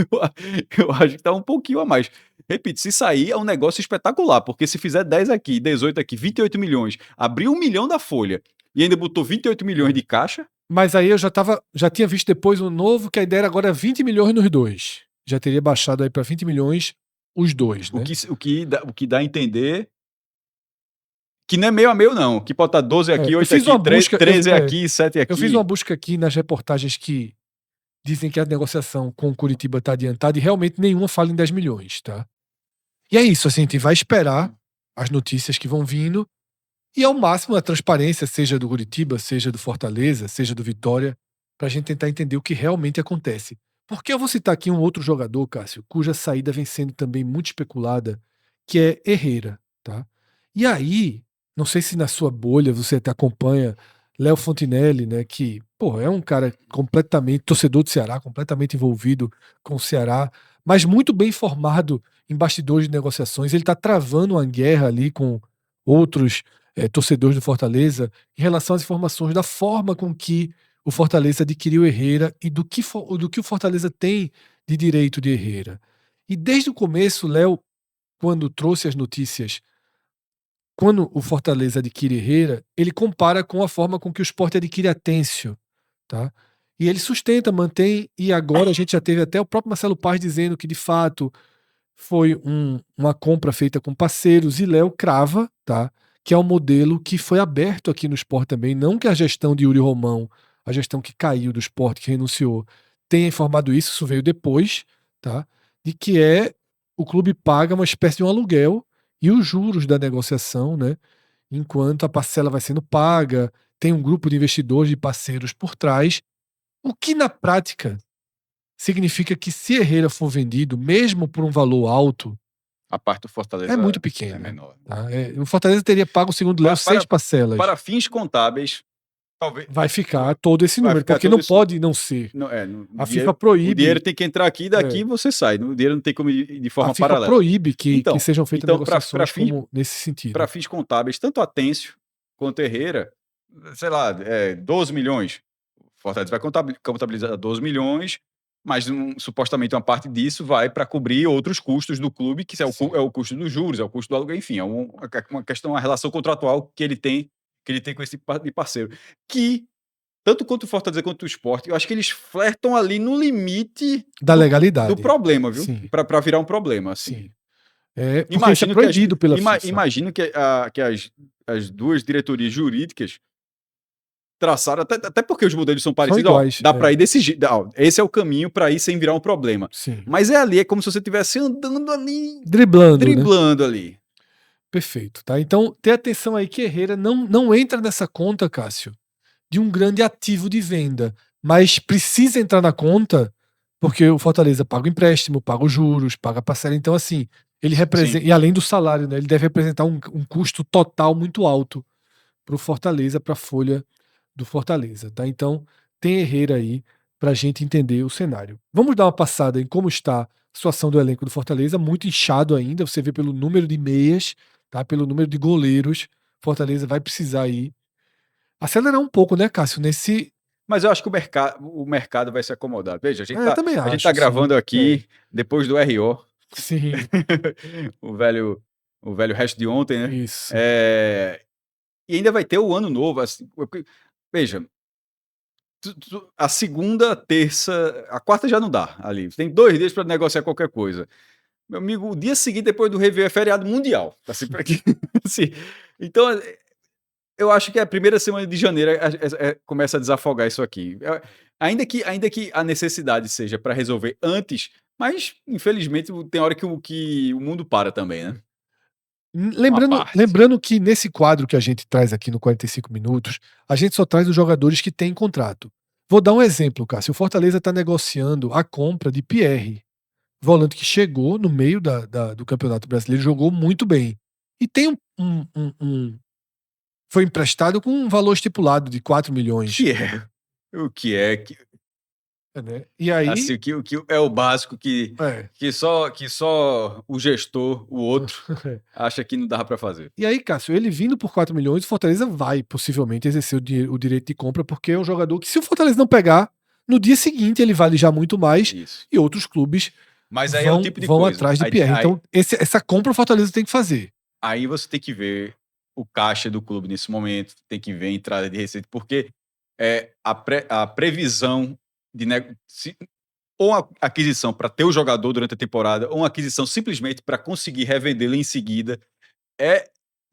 eu acho que tá um pouquinho a mais. Repito, se sair é um negócio espetacular, porque se fizer 10 aqui, 18 aqui, 28 milhões, abriu 1 milhão da folha e ainda botou 28 milhões de caixa... Mas aí eu já tinha visto depois um novo, que a ideia era agora 20 milhões nos dois. Já teria baixado aí para 20 milhões os dois, né? O que dá a entender... Que não é meio a meio, não. Que pode estar 12 aqui, 8 aqui, 13 aqui, 7 aqui. Eu fiz uma busca aqui nas reportagens que dizem que a negociação com o Curitiba está adiantada e realmente nenhuma fala em 10 milhões, tá? E é isso, assim, a gente vai esperar as notícias que vão vindo e ao máximo a transparência, seja do Curitiba, seja do Fortaleza, seja do Vitória, pra gente tentar entender o que realmente acontece. Porque eu vou citar aqui um outro jogador, Cássio, cuja saída vem sendo também muito especulada, que é Herrera, tá? E aí, não sei se na sua bolha você até acompanha Léo Fontinelli, né, que, é um cara completamente, torcedor do Ceará, completamente envolvido com o Ceará, mas muito bem informado em bastidores de negociações. Ele tá travando uma guerra ali com outros torcedores do Fortaleza em relação às informações da forma com que o Fortaleza adquiriu Herrera e do que o Fortaleza tem de direito de Herrera. E desde o começo, Léo, quando trouxe as notícias, quando o Fortaleza adquire Herrera, ele compara com a forma com que o Sport adquire Atêncio, tá? E ele sustenta, mantém, e agora a gente já teve até o próprio Marcelo Paz dizendo que, de fato, foi uma compra feita com parceiros, e Léo crava, tá? Que é um modelo que foi aberto aqui no Sport também, não que a gestão de Yuri Romão, a gestão que caiu do Sport, que renunciou, tenha informado isso veio depois, tá? De que o clube paga uma espécie de um aluguel e os juros da negociação, né? Enquanto a parcela vai sendo paga, tem um grupo de investidores, de parceiros por trás, o que na prática significa que se Herrera for vendido, mesmo por um valor alto, A parte do Fortaleza é muito é pequena. menor. Tá? O Fortaleza teria pago, segundo Léo, 6 parcelas. Para fins contábeis, talvez. Vai ficar todo esse número, ficar porque todo não esse- pode não ser. A FIFA proíbe. O dinheiro tem que entrar aqui, daqui você sai. O dinheiro não tem como ir de forma A FIFA paralela. proíbe que sejam feitas então, negociações nesse sentido. Para fins contábeis, tanto Atêncio quanto Herrera, sei lá, 12 milhões. O Fortaleza vai contabilizar 12 milhões, mas supostamente uma parte disso vai para cobrir outros custos do clube, que é o custo dos juros, é o custo do aluguel, enfim, é uma questão, uma relação contratual que ele tem com esse tipo de parceiro. Que, tanto quanto o Fortaleza quanto o Sport, eu acho que eles flertam ali no limite da legalidade. Do problema, viu? Para virar um problema, assim. Sim. Porque isso é proibido pela FIFA. Imagino que as duas diretorias jurídicas traçaram, até porque os modelos são parecidos, são iguais, dá para ir desse jeito, esse é o caminho para ir sem virar um problema. Sim. Mas é como se você estivesse andando ali, driblando né? Ali. Perfeito, tá? Então, tenha atenção aí que Herrera não entra nessa conta, Cássio, de um grande ativo de venda, mas precisa entrar na conta porque o Fortaleza paga o empréstimo, paga os juros, paga a parcela. Então, assim, ele representa, e além do salário, né, ele deve representar um custo total muito alto para o Fortaleza, para a folha do Fortaleza, tá? Então, tem Herrera aí para a gente entender o cenário. Vamos dar uma passada em como está a situação do elenco do Fortaleza, muito inchado ainda, você vê pelo número de meias, tá? Pelo número de goleiros, Fortaleza vai precisar aí acelerar um pouco, né, Cássio, Mas eu acho que o mercado vai se acomodar. Veja, a gente tá gravando aqui depois do RO. Sim. o velho resto de ontem, né? Isso. E ainda vai ter o ano novo. Assim, veja, a segunda, terça, a quarta já não dá ali. Tem 2 dias para negociar qualquer coisa. Meu amigo, o dia seguinte, depois do Réveillon, é feriado mundial. Assim, assim, então, eu acho que a primeira semana de janeiro começa a desafogar isso aqui. Ainda que a necessidade seja para resolver antes, mas, infelizmente, tem hora que o mundo para também, né? Lembrando que nesse quadro que a gente traz aqui no 45 minutos, a gente só traz os jogadores que têm contrato. Vou dar um exemplo, Cássio. O Fortaleza está negociando a compra de Pierre, volante que chegou no meio do Campeonato Brasileiro, jogou muito bem. E tem foi emprestado com um valor estipulado de 4 milhões. O que é? Né? E aí, assim, o que é o básico que só o gestor, o outro, acha que não dava para fazer. E aí, Cássio, ele vindo por 4 milhões, o Fortaleza vai possivelmente exercer o direito de compra, porque é um jogador que, se o Fortaleza não pegar, no dia seguinte ele vale já muito mais. Isso. E outros clubes Mas aí vão, vão atrás de Pierre. Então, essa compra o Fortaleza tem que fazer. Aí você tem que ver o caixa do clube nesse momento, tem que ver a entrada de receita, porque a previsão de ou uma aquisição para ter o jogador durante a temporada, ou uma aquisição simplesmente para conseguir revendê-lo em seguida.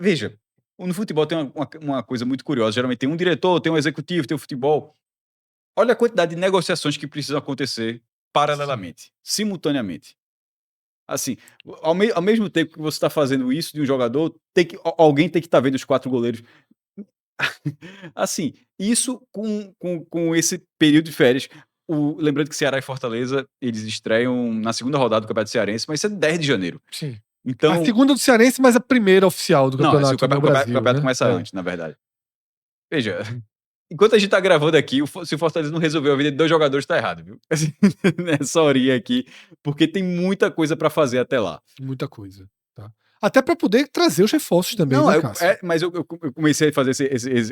Veja, no futebol tem uma coisa muito curiosa. Geralmente tem um diretor, tem um executivo, tem o futebol. Olha a quantidade de negociações que precisam acontecer paralelamente, simultaneamente. Assim, ao mesmo tempo que você está fazendo isso de um jogador, alguém tem que estar vendo os 4 goleiros. Assim, isso com esse período de férias. Lembrando que Ceará e Fortaleza, eles estreiam na segunda rodada do Campeonato Cearense, mas isso é 10 de janeiro. Sim. Então, a segunda do Cearense, mas a primeira oficial do campeonato. O campeonato começa antes, na verdade. Veja, enquanto a gente tá gravando aqui, se o Fortaleza não resolveu a vida de 2 jogadores, tá errado, viu? Nessa horinha aqui, porque tem muita coisa para fazer até lá. Muita coisa. Tá? Até para poder trazer os reforços também, Não, né, Cássio? mas eu comecei a fazer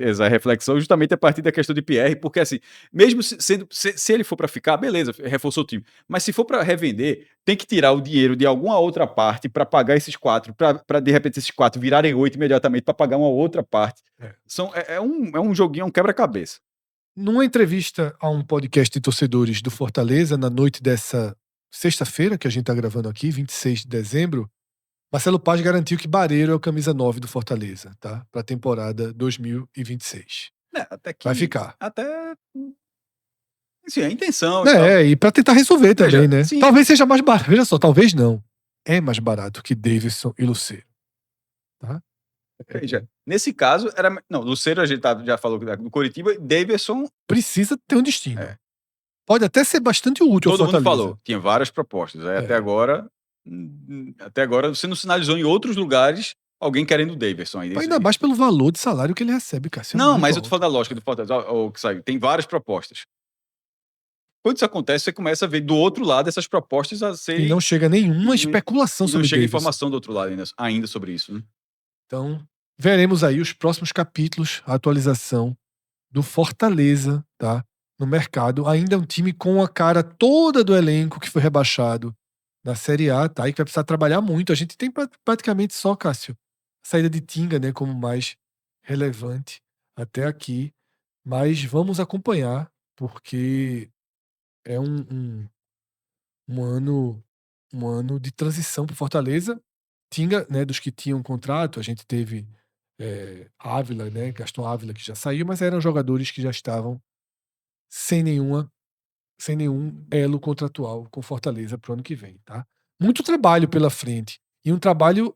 essa reflexão justamente a partir da questão de Pierre, porque assim, mesmo se ele for para ficar, beleza, reforçou o time. Mas se for para revender, tem que tirar o dinheiro de alguma outra parte para pagar esses 4, para de repente esses 4 virarem 8 imediatamente para pagar uma outra parte. É um joguinho, um quebra-cabeça. Numa entrevista a um podcast de torcedores do Fortaleza, na noite dessa sexta-feira, que a gente está gravando aqui, 26 de dezembro, Marcelo Paz garantiu que Bareiro é o camisa 9 do Fortaleza, tá? Para a temporada 2026. Até que, vai ficar. Até. Sim, a intenção. E para tentar resolver também, né? Sim. Talvez seja mais barato. Veja só, talvez não. É mais barato que Davidson e Lucero. Tá? Veja, nesse caso, era. Não, Lucero a gente já falou do Coritiba, Davidson. Precisa ter um destino. Pode até ser bastante útil ao Fortaleza. Todo mundo falou, tinha várias propostas. Até agora você não sinalizou em outros lugares alguém querendo o Davidson. Ainda mais pelo valor de salário que ele recebe, Cássio. Não, mas eu tô falando da lógica do Fortaleza. Que saiu. Tem várias propostas. Quando isso acontece, você começa a ver do outro lado essas propostas a serem. E não chega nenhuma especulação sobre isso. Não chega informação do outro lado ainda sobre isso. Né? Então, veremos aí os próximos capítulos, a atualização do Fortaleza, tá? No mercado. Ainda é um time com a cara toda do elenco que foi rebaixado na Série A, tá? E que vai precisar trabalhar muito. A gente tem praticamente só, Cássio, a saída de Tinga, né? Como mais relevante até aqui. Mas vamos acompanhar, porque é um ano de transição para Fortaleza. Tinga, né? Dos que tinham contrato, a gente teve Ávila, né? Gaston Ávila, que já saiu, mas eram jogadores que já estavam sem nenhum elo contratual com Fortaleza para o ano que vem, tá? Muito trabalho pela frente. E um trabalho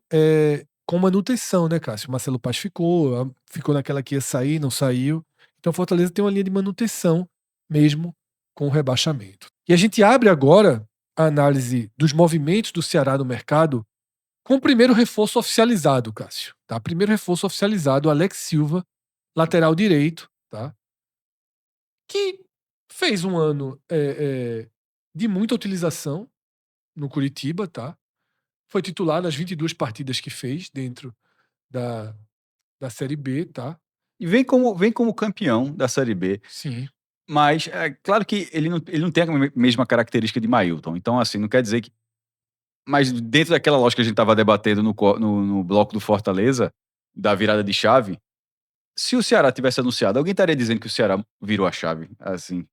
com manutenção, né, Cássio? O Marcelo Paz ficou naquela que ia sair, não saiu. Então Fortaleza tem uma linha de manutenção mesmo com o rebaixamento. E a gente abre agora a análise dos movimentos do Ceará no mercado com o primeiro reforço oficializado, Cássio. Tá? Primeiro reforço oficializado, Alex Silva, lateral direito, tá? Que fez um ano de muita utilização no Curitiba, tá? Foi titular nas 22 partidas que fez dentro da Série B, tá? E vem como campeão da Série B. Sim. Mas é claro que ele não tem a mesma característica de Mailton. Então, assim, não quer dizer que. Mas dentro daquela lógica que a gente estava debatendo no bloco do Fortaleza, da virada de chave, se o Ceará tivesse anunciado, alguém estaria dizendo que o Ceará virou a chave, assim,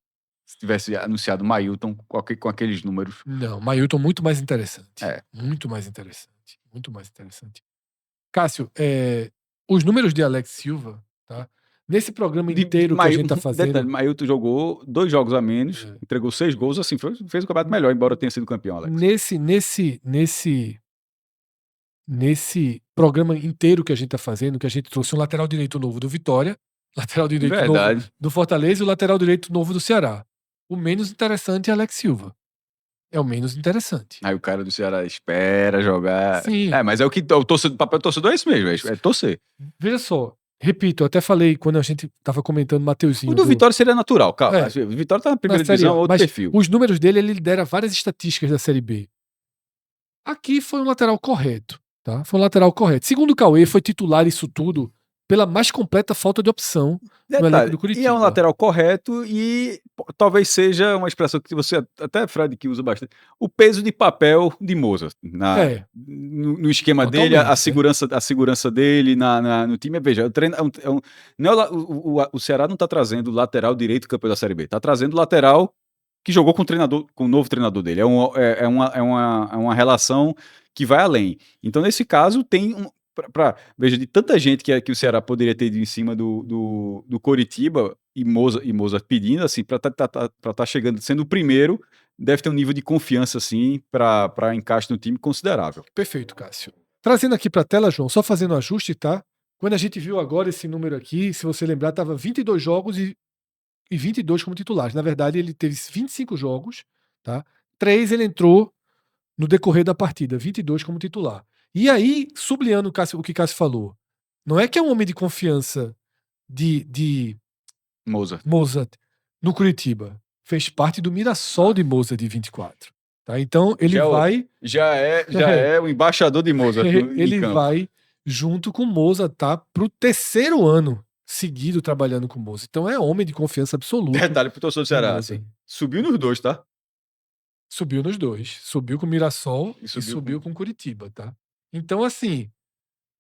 se tivesse anunciado Mailton com aqueles números. Não, Mailton muito mais interessante. Muito mais interessante. Muito mais interessante. Cássio, os números de Alex Silva, tá? Nesse programa inteiro que a gente tá fazendo... Detalhe, Mailton jogou 2 jogos a menos, entregou 6 gols, assim, fez o campeonato melhor, embora tenha sido campeão, Alex. Nesse programa inteiro que a gente tá fazendo, que a gente trouxe um lateral direito novo do Vitória, lateral direito novo do Fortaleza e o lateral direito novo do Ceará. O menos interessante é Alex Silva. É o menos interessante. Aí o cara do Ceará espera jogar. Sim. Mas é o que o papel do torcedor é isso mesmo, é torcer. Veja só, repito, eu até falei quando a gente tava comentando Mateuzinho. O do Vitória seria natural, calma. O Vitória tá na primeira divisão, outro perfil. Os números dele, ele lidera várias estatísticas da Série B. Aqui foi um lateral correto, tá? Foi um lateral correto. Segundo o Cauê, foi titular isso tudo pela mais completa falta de opção no elenco do Curitiba. E é um lateral correto e talvez seja uma expressão que você, até Fred que usa bastante, o peso de papel de Mozart no esquema dele, a segurança dele no time. Veja, o Ceará não está trazendo o lateral direito campeão da Série B, está trazendo o lateral que jogou com o novo treinador dele. É uma relação que vai além. Então, nesse caso, tem veja, de tanta gente que o Ceará poderia ter ido em cima do Coritiba e Mozart pedindo, assim, para tá chegando, sendo o primeiro, deve ter um nível de confiança, assim, para encaixe no time considerável. Perfeito, Cássio. Trazendo aqui para a tela, João, só fazendo um ajuste, tá? Quando a gente viu agora esse número aqui, se você lembrar, tava 22 jogos e 22 como titulares. Na verdade, ele teve 25 jogos, tá? 3 ele entrou no decorrer da partida, 22 como titular. E aí, sublinhando o que Cássio falou, não é que é um homem de confiança de Mozart no Curitiba. Fez parte do Mirassol de Mozart de 24. Tá? Então, ele Já é o embaixador de Mozart ele vai junto com Mozart, tá? Pro 3º ano seguido trabalhando com Mozart. Então, é homem de confiança absoluta. Detalhe pro torcedor do Ceará, assim, subiu nos dois, tá? Subiu nos dois. Subiu com o Mirassol e subiu subiu com Curitiba, tá? Então, assim,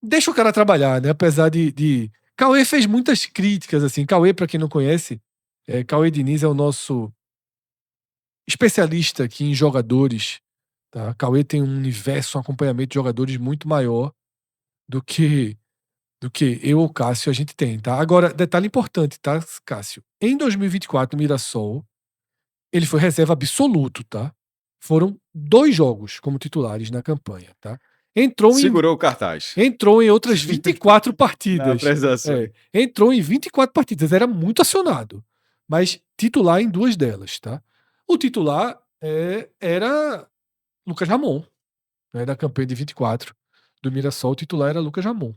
deixa o cara trabalhar, né? Apesar de... Cauê fez muitas críticas, assim. Cauê, pra quem não conhece, Cauê Diniz é o nosso especialista aqui em jogadores, tá? Cauê tem um universo, um acompanhamento de jogadores muito maior do que eu ou Cássio a gente tem, tá? Agora, detalhe importante, tá, Cássio? Em 2024, no Mirassol, ele foi reserva absoluto, tá? Foram 2 jogos como titulares na campanha, tá? Segurou o cartaz. Entrou em outras 24 Na partidas. apresentação. Entrou em 24 partidas, era muito acionado. Mas titular em 2 delas, tá? O titular era Lucas Ramon, né, da campanha de 24 do Mirassol. O titular era Lucas Ramon.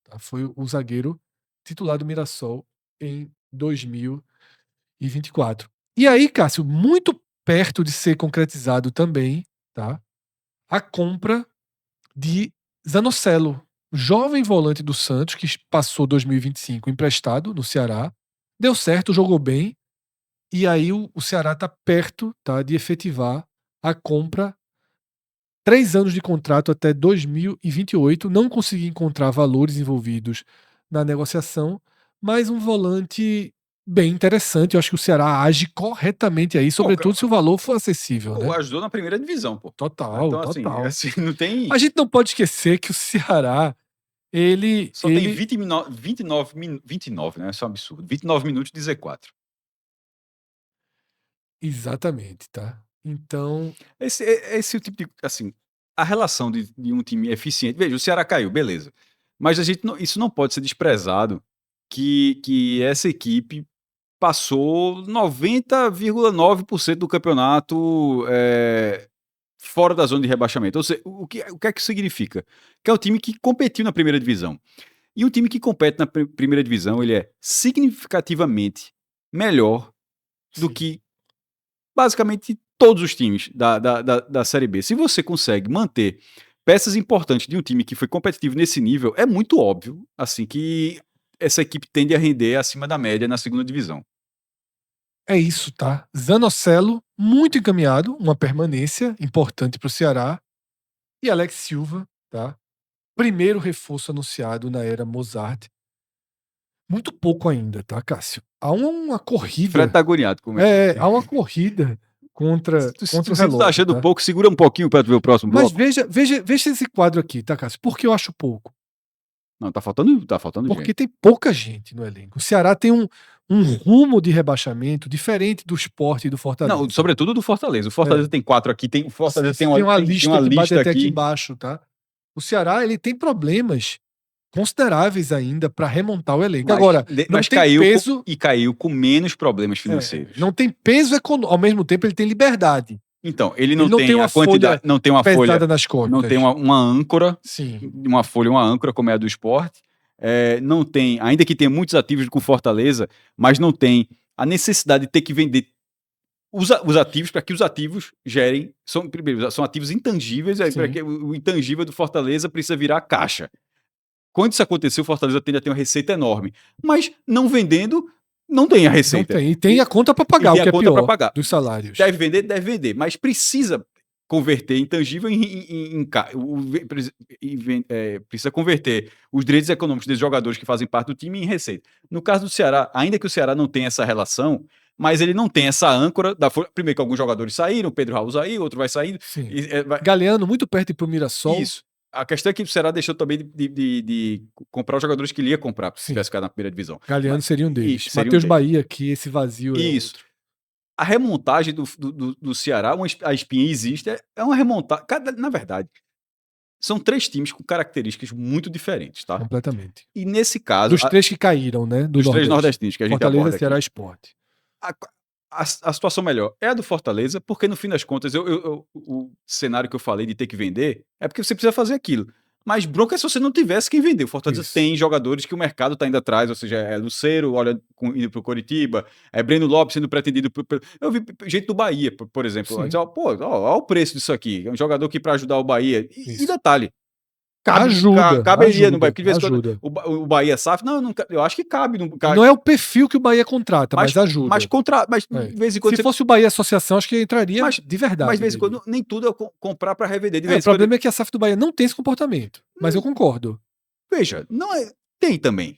Tá? Foi o zagueiro titular do Mirassol em 2024. E aí, Cássio, muito perto de ser concretizado também, tá? A compra de Zanocelo, jovem volante do Santos, que passou 2025 emprestado no Ceará. Deu certo, jogou bem. E aí o Ceará está perto, tá, de efetivar a compra. 3 anos de contrato até 2028. Não consegui encontrar valores envolvidos na negociação, mas um volante bem interessante. Eu acho que o Ceará age corretamente aí, sobretudo se o valor for acessível, né? Ajudou na primeira divisão, pô. Total, Então, total. assim, não tem... A gente não pode esquecer que o Ceará, ele... Só tem 29, né? Isso é um absurdo. 29 minutos de Z4. Exatamente, tá? Então... Esse tipo de... Assim, a relação de um time eficiente... Veja, o Ceará caiu, beleza. Mas isso não pode ser desprezado que essa equipe passou 90,9% do campeonato fora da zona de rebaixamento. Ou seja, o que é que significa? Que é o time que competiu na primeira divisão. E um time que compete na primeira divisão, ele é significativamente melhor do que basicamente todos os times da Série B. Se você consegue manter peças importantes de um time que foi competitivo nesse nível, é muito óbvio assim que essa equipe tende a render acima da média na segunda divisão. É isso, tá? Zanocelo, muito encaminhado, uma permanência importante para o Ceará. E Alex Silva, tá? Primeiro reforço anunciado na era Mozart. Muito pouco ainda, tá, Cássio? Há uma corrida. Fred tá agoniado com há uma corrida contra o relógio. Tu tá achando pouco, segura um pouquinho para tu ver o próximo bloco. Mas veja esse quadro aqui, tá, Cássio? Por que eu acho pouco? Não, tá faltando Porque gente. tem pouca gente no elenco. O Ceará tem um rumo de rebaixamento diferente do Sport e do Fortaleza. Não, sobretudo do Fortaleza. O Fortaleza tem 4 aqui, o Fortaleza tem uma lista que bate até aqui embaixo, tá? O Ceará, ele tem problemas consideráveis ainda para remontar o elenco. Agora, não tem peso... caiu com menos problemas financeiros. Não tem peso econômico. Ao mesmo tempo, ele tem liberdade. Então, ele não tem uma quantidade, não tem uma folha nas costas. Não tem uma âncora, sim, uma âncora como é a do Sport. Não tem, ainda que tenha muitos ativos com Fortaleza, mas não tem a necessidade de ter que vender os ativos para que os ativos gerem, são ativos intangíveis, para que o intangível do Fortaleza precisa virar caixa. Quando isso acontecer, o Fortaleza tende a ter uma receita enorme, mas não vendendo, não tem a receita. Não tem. E tem a conta para pagar, o que é pior, pagar. Dos salários. Deve vender, mas precisa converter intangível precisa converter os direitos econômicos dos jogadores que fazem parte do time em receita. No caso do Ceará, ainda que o Ceará não tenha essa relação, mas ele não tem essa âncora da folha. Primeiro que alguns jogadores saíram, o Pedro Raul saiu, outro vai saindo. Galeano muito perto de ir pro Mirassol. Isso. A questão é que o Ceará deixou também de comprar os jogadores que ele ia comprar se tivesse ficado na primeira divisão. Galeano seria um deles. Matheus Bahia, que esse vazio Isso. A remontagem do Ceará, a espinha existe, é uma remontagem. Na verdade, são 3 times com características muito diferentes, tá? Completamente. E nesse caso... Dos 3 que caíram, né? Dos 3 nordestinos que a gente Fortaleza, aborda Ceará aqui. Sport. A situação melhor é a do Fortaleza, porque no fim das contas, o cenário que eu falei de ter que vender é porque você precisa fazer aquilo. Mas bronca é se você não tivesse quem vender. O Fortaleza Isso. tem jogadores que o mercado está indo atrás, ou seja, é Lucero, olha, indo pro Coritiba, é Breno Lopes sendo pretendido eu vi gente do Bahia, por exemplo. Sim. Diz, ó o preço disso aqui. É um jogador que para ajudar o Bahia. E Isso. detalhe, caberia no Bahia, porque de vez em quando ajuda. o Bahia SAF, não, eu acho que cabe. Não é o perfil que o Bahia contrata, mas ajuda. Mas É. de vez em quando Se fosse o Bahia Associação, acho que entraria Mas- de verdade. Mas de vez em nele. quando nem tudo é comprar para revender. De O vez em quando, problema é que a SAF do Bahia não tem esse comportamento. Mas eu concordo. veja, não é, tem também.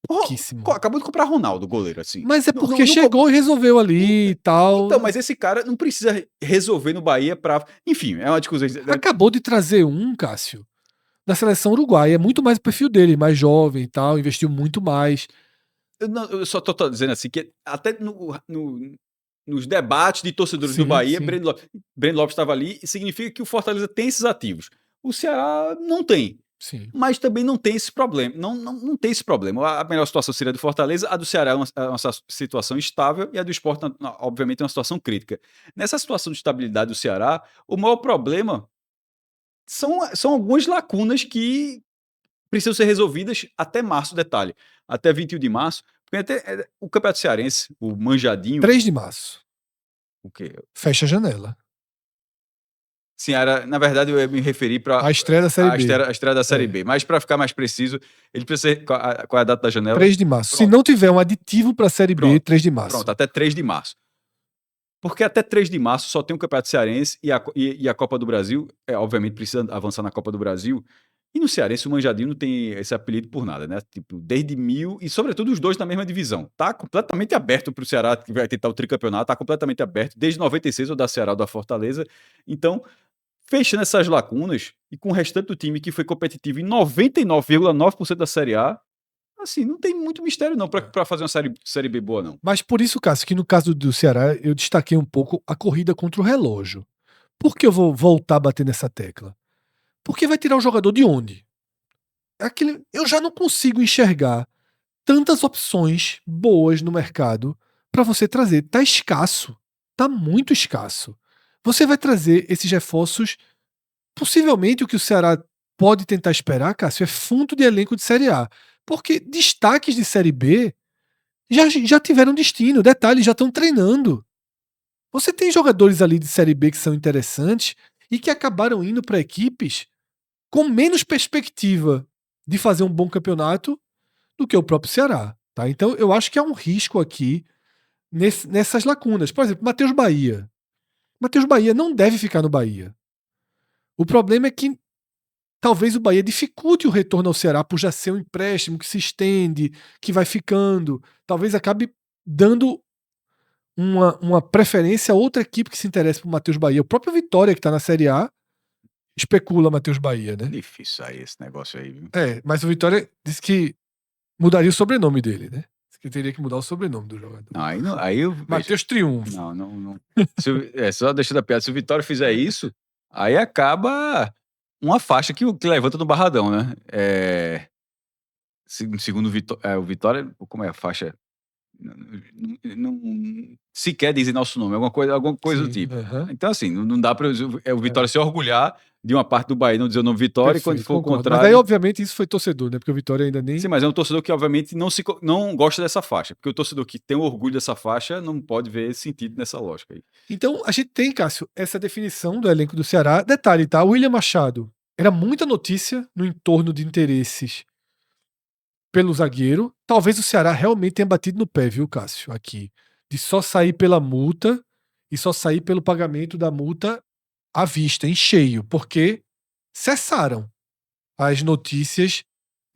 Pouquíssimo. Acabou de comprar Ronaldo, goleiro, assim. Mas é Não- porque não chegou e resolveu ali e tal. Então, mas esse cara não precisa resolver no Bahia pra. Enfim, é uma discussão. Acabou de trazer Cássio, da seleção uruguaia. É muito mais o perfil dele, mais jovem e tal, investiu muito mais. Eu só tô dizendo assim, que até nos debates de torcedores do Sim, Bahia, sim. Breno Lopes estava ali, e significa que o Fortaleza tem esses ativos. O Ceará não tem. Sim. Mas também não tem esse problema. Não tem esse problema. A melhor situação seria a do Fortaleza, a do Ceará é uma situação estável e a do Sport, obviamente, é uma situação crítica. Nessa situação de estabilidade do Ceará, o maior problema são algumas lacunas que precisam ser resolvidas até março, detalhe. Até 21 de março, porque até o Campeonato Cearense, o Manjadinho, 3 de março. o quê? Fecha a janela. Sim, na verdade, eu ia me referir para A estreia da Série B. a estreia da Série É. B. Mas para ficar mais preciso, ele precisa ser. Qual é a data da janela? 3 de março. Pronto. Se não tiver um aditivo para a Série B, Pronto. 3 de março. Pronto, até 3 de março. Porque até 3 de março só tem o Campeonato Cearense e a Copa do Brasil, obviamente precisa avançar na Copa do Brasil. E no Cearense o Manjadinho não tem esse apelido por nada, né? Tipo, desde e sobretudo os dois na mesma divisão. Tá completamente aberto para o Ceará, que vai tentar o tricampeonato, tá completamente aberto. Desde 96 o da Ceará ou da Fortaleza. Então, fechando essas lacunas e com o restante do time que foi competitivo em 99,9% da Série A, assim, não tem muito mistério não para fazer uma série B boa, não. Mas por isso, Cássio, que no caso do Ceará, eu destaquei um pouco a corrida contra o relógio. Por que eu vou voltar a bater nessa tecla? Porque vai tirar o jogador de onde? Eu já não consigo enxergar tantas opções boas no mercado para você trazer. Tá escasso. Tá muito escasso. Você vai trazer esses reforços. Possivelmente o que o Ceará pode tentar esperar, Cássio, é fundo de elenco de Série A. Porque destaques de Série B já tiveram destino. Detalhe, já estão treinando. Você tem jogadores ali de Série B que são interessantes e que acabaram indo para equipes com menos perspectiva de fazer um bom campeonato do que o próprio Ceará. Tá? Então eu acho que há um risco aqui nessas lacunas. Por exemplo, Matheus Bahia. Matheus Bahia não deve ficar no Bahia. O problema é que talvez o Bahia dificulte o retorno ao Ceará por já ser um empréstimo que se estende, que vai ficando. Talvez acabe dando uma preferência a outra equipe que se interessa por Matheus Bahia. O próprio Vitória, que está na Série A, especula Matheus Bahia, né? Difícil aí esse negócio aí, viu? Mas o Vitória disse que mudaria o sobrenome dele, né? Disse que teria que mudar o sobrenome do jogador. Não, aí eu. Matheus Triunfo. Não. Só deixando a piada, se o Vitória fizer isso, aí acaba uma faixa que levanta no Barradão, né? Segundo o Vitória, como é a faixa? Não sequer dizem nosso nome, alguma coisa do Sim, tipo. aham. Então, assim, não dá para o Vitória se orgulhar de uma parte do Bahia não dizer o nome Vitória e quando Perfeito, for o concordo. contrário. Mas aí, obviamente, isso foi torcedor, né? Porque o Vitória ainda nem. Sim, mas é um torcedor que, obviamente, não gosta dessa faixa. Porque o torcedor que tem orgulho dessa faixa não pode ver sentido nessa lógica aí. Então, a gente tem, Cássio, essa definição do elenco do Ceará. Detalhe, tá? O William Machado era muita notícia no entorno de interesses pelo zagueiro. Talvez o Ceará realmente tenha batido no pé, viu, Cássio? Aqui. De só sair pela multa e só sair pelo pagamento da multa à vista, em cheio. Porque cessaram as notícias,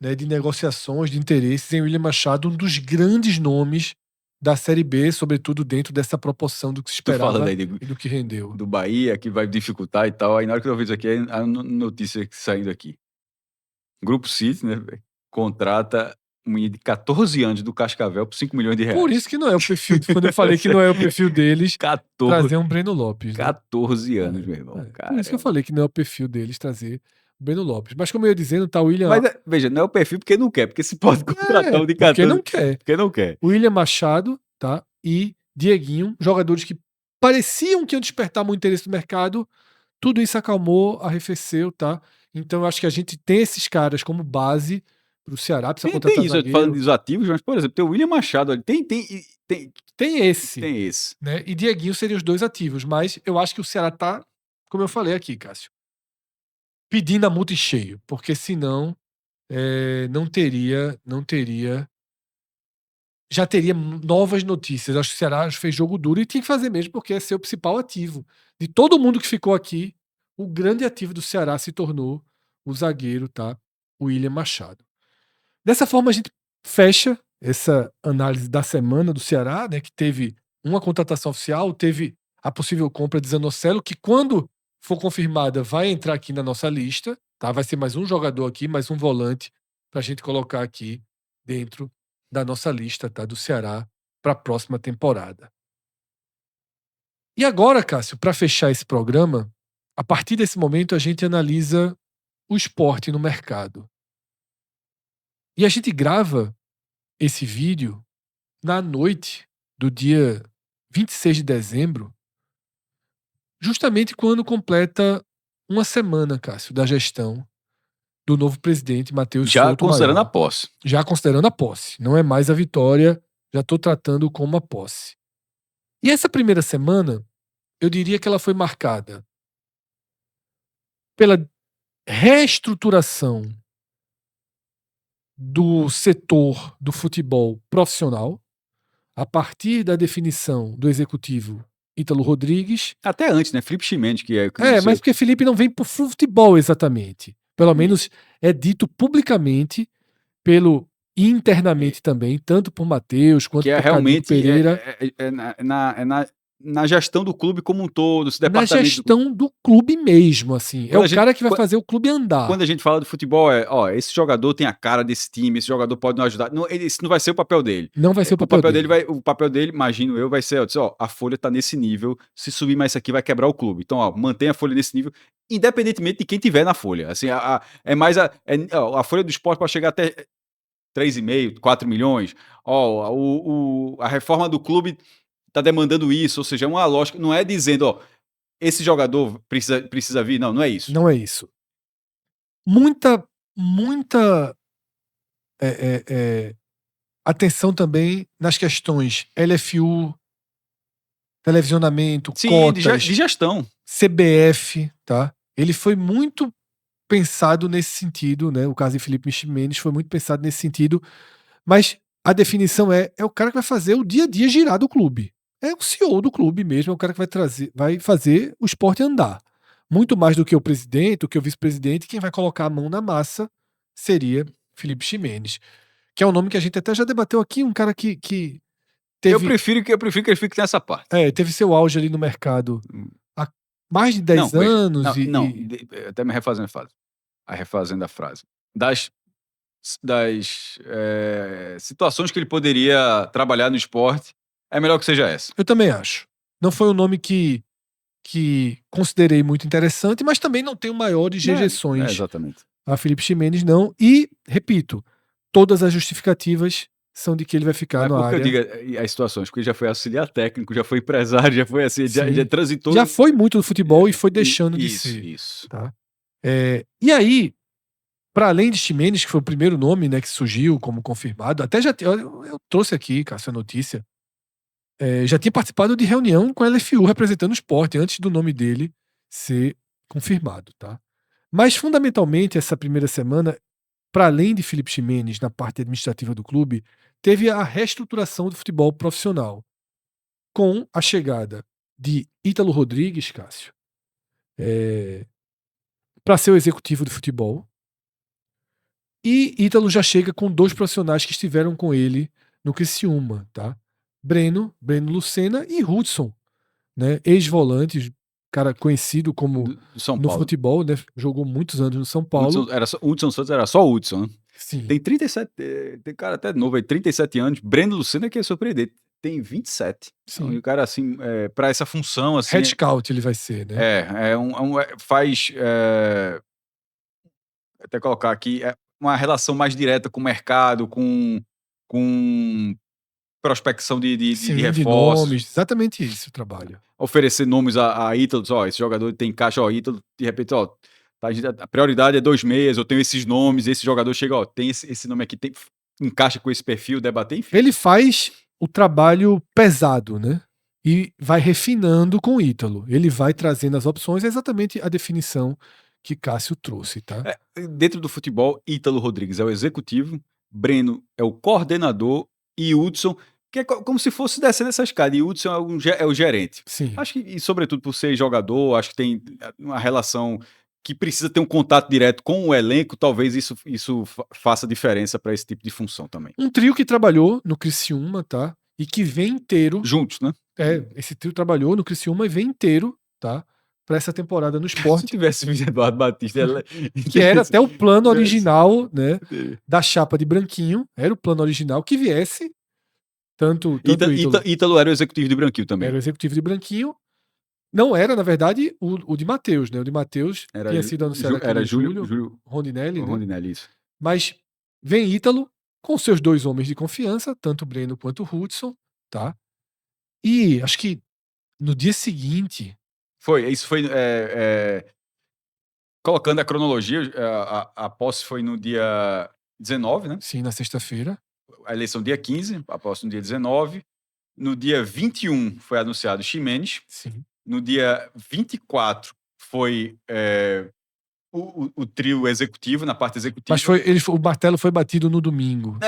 né, de negociações, de interesses em William Machado, um dos grandes nomes da Série B, sobretudo dentro dessa proporção do que se Tu falando esperava aí e do que rendeu. do Bahia, que vai dificultar e tal. Aí na hora que eu vi isso aqui, a notícia saindo aqui. Grupo City, né, véio, contrata um menino de 14 anos do Cascavel por 5 milhões de reais. Por isso que não é o perfil, quando eu falei que não é o perfil deles, 14, trazer um Breno Lopes. Né? 14 anos, meu irmão. Por isso que eu falei que não é o perfil deles trazer o Breno Lopes. Mas como eu ia dizendo, tá o William... Mas, veja, não é o perfil porque não quer, porque se pode contratar um de 14. Porque não quer. Porque não quer. William Machado, tá? E Dieguinho, jogadores que pareciam que iam despertar muito interesse do mercado, tudo isso acalmou, arrefeceu, tá? Então eu acho que a gente tem esses caras como base pro Ceará, precisa Tem contratar isso, eu tô falando zagueiro. dos ativos, mas, por exemplo, tem o William Machado ali. Tem esse, Tem esse. né? E Dieguinho seriam os dois ativos, mas eu acho que o Ceará tá, como eu falei aqui, Cássio, pedindo a multa em cheio, porque senão não teria. Já teria novas notícias. Acho que o Ceará fez jogo duro e tinha que fazer mesmo, porque é seu principal ativo. De todo mundo que ficou aqui, o grande ativo do Ceará se tornou o zagueiro, tá? O William Machado. Dessa forma, a gente fecha essa análise da semana do Ceará, né? Que teve uma contratação oficial, teve a possível compra de Zanocelo, que quando for confirmada vai entrar aqui na nossa lista, tá? Vai ser mais um jogador aqui, mais um volante para a gente colocar aqui dentro da nossa lista, tá? Do Ceará para a próxima temporada. E agora, Cássio, para fechar esse programa, a partir desse momento a gente analisa o esporte no mercado. E a gente grava esse vídeo na noite do dia 26 de dezembro, justamente quando completa uma semana, Cássio, da gestão do novo presidente Matheus Já Souto considerando a Maior. posse. Já considerando a posse. Não é mais a vitória, já estou tratando como a posse. E essa primeira semana, eu diria que ela foi marcada pela reestruturação do setor do futebol profissional, a partir da definição do executivo Ítalo Rodrigues. Até antes, né? Felipe Chimenez, que é... Mas porque Felipe não vem pro futebol exatamente. Pelo menos é dito publicamente, internamente também, tanto por Matheus quanto que é por Cadico realmente Pereira. na gestão do clube como um todo, esse Na departamento do clube. gestão do clube mesmo, assim. É Quando o a gente- cara que vai quan- fazer o clube andar. Quando a gente fala do futebol, esse jogador tem a cara desse time, esse jogador pode nos ajudar. Não, esse não vai ser o papel dele. Não vai ser o papel dele. O papel dele, imagino eu, vai ser, a folha tá nesse nível, se subir mais isso aqui vai quebrar o clube. Então, mantém a folha nesse nível, independentemente de quem tiver na folha. Assim, é mais a folha do esporte pode chegar até 3,5, 4 milhões. A reforma do clube tá demandando isso, ou seja, é uma lógica, não é dizendo, esse jogador precisa vir, não é isso. Não é isso. Muita atenção também nas questões LFU, televisionamento, Sim, cotas, de gestão. CBF, tá? Ele foi muito pensado nesse sentido, né? O caso de Felipe Ximenes foi muito pensado nesse sentido, mas a definição é o cara que vai fazer o dia a dia girar do clube. É o CEO do clube mesmo, é o cara que vai fazer o esporte andar. Muito mais do que o presidente, do que o vice-presidente, quem vai colocar a mão na massa seria Felipe Ximenes, que é um nome que a gente até já debateu aqui, um cara que teve. Eu prefiro que ele fique nessa parte. Teve seu auge ali no mercado há mais de 10 Não, veja, anos. até me refazendo a frase. Das situações que ele poderia trabalhar no esporte, é melhor que seja essa. Eu também acho. Não foi um nome que considerei muito interessante, mas também não tenho maiores rejeições exatamente. a Felipe Ximenes, não. E, repito, todas as justificativas são de que ele vai ficar na área. Eu digo as situações, porque ele já foi auxiliar técnico, já foi empresário, já foi assim, já transitou. Já foi muito do futebol e foi deixando de ser. Isso. Tá? E aí, para além de Ximenes, que foi o primeiro nome, né, que surgiu como confirmado, até eu trouxe aqui, Cássio, a notícia, já tinha participado de reunião com a LFU representando o esporte antes do nome dele ser confirmado, tá? Mas fundamentalmente essa primeira semana, para além de Felipe Ximenes na parte administrativa do clube, teve a reestruturação do futebol profissional com a chegada de Ítalo Rodrigues, Cássio, para ser o executivo do futebol. E Ítalo já chega com 2 profissionais que estiveram com ele no Criciúma, tá? Breno Lucena e Hudson, né? Ex-volante, cara conhecido como no futebol, né? Jogou muitos anos no São Paulo. Hudson Santos era só Hudson, né? Sim. Tem 37, tem cara até novo aí, 37 anos. Breno Lucena que é surpreendente, tem 27. Sim. Então, o cara assim, para essa função assim, head scout ele vai ser, né? Faz até colocar aqui uma relação mais direta com o mercado, com prospecção de reforços. De nomes, exatamente isso o trabalho. Oferecer nomes a Ítalo, esse jogador tem caixa, Ítalo, de repente, Tá? A prioridade é 2 meias, eu tenho esses nomes, esse jogador chega, ó, tem esse nome aqui, encaixa com esse perfil, debater, enfim. Ele faz o trabalho pesado, né? E vai refinando com o Ítalo. Ele vai trazendo as opções, é exatamente a definição que Cássio trouxe, tá? Dentro do futebol, Ítalo Rodrigues é o executivo, Breno é o coordenador e Hudson, que é como se fosse descendo essa escada, e Hudson é o gerente. Sim. Acho que, e sobretudo por ser jogador, acho que tem uma relação que precisa ter um contato direto com o elenco, talvez isso faça diferença para esse tipo de função também. Um trio que trabalhou no Criciúma, tá? E que vem inteiro. Juntos, né? Esse trio trabalhou no Criciúma e vem inteiro, tá? Para essa temporada no Se esporte. tivesse vindo Eduardo Batista, que era até o plano original, né? Da chapa de Branquinho. Era o plano original que viesse. Tanto Ítalo era o executivo de Branquinho também. Era o executivo de Branquinho. Não era, na verdade, o de Matheus, né? O de Matheus tinha sido anunciado aqui era no Júlio Rondinelli, né? Rondinelli, isso. Mas vem Ítalo com seus 2 homens de confiança, tanto o Breno quanto o Hudson, tá? E acho que no dia seguinte... Isso foi... colocando a cronologia, a posse foi no dia 19, né? Sim, na sexta-feira. A eleição dia 15, a posse no dia 19. No dia 21 foi anunciado Ximenes. Sim. No dia 24 foi o trio executivo, na parte executiva. Mas o martelo foi batido no domingo.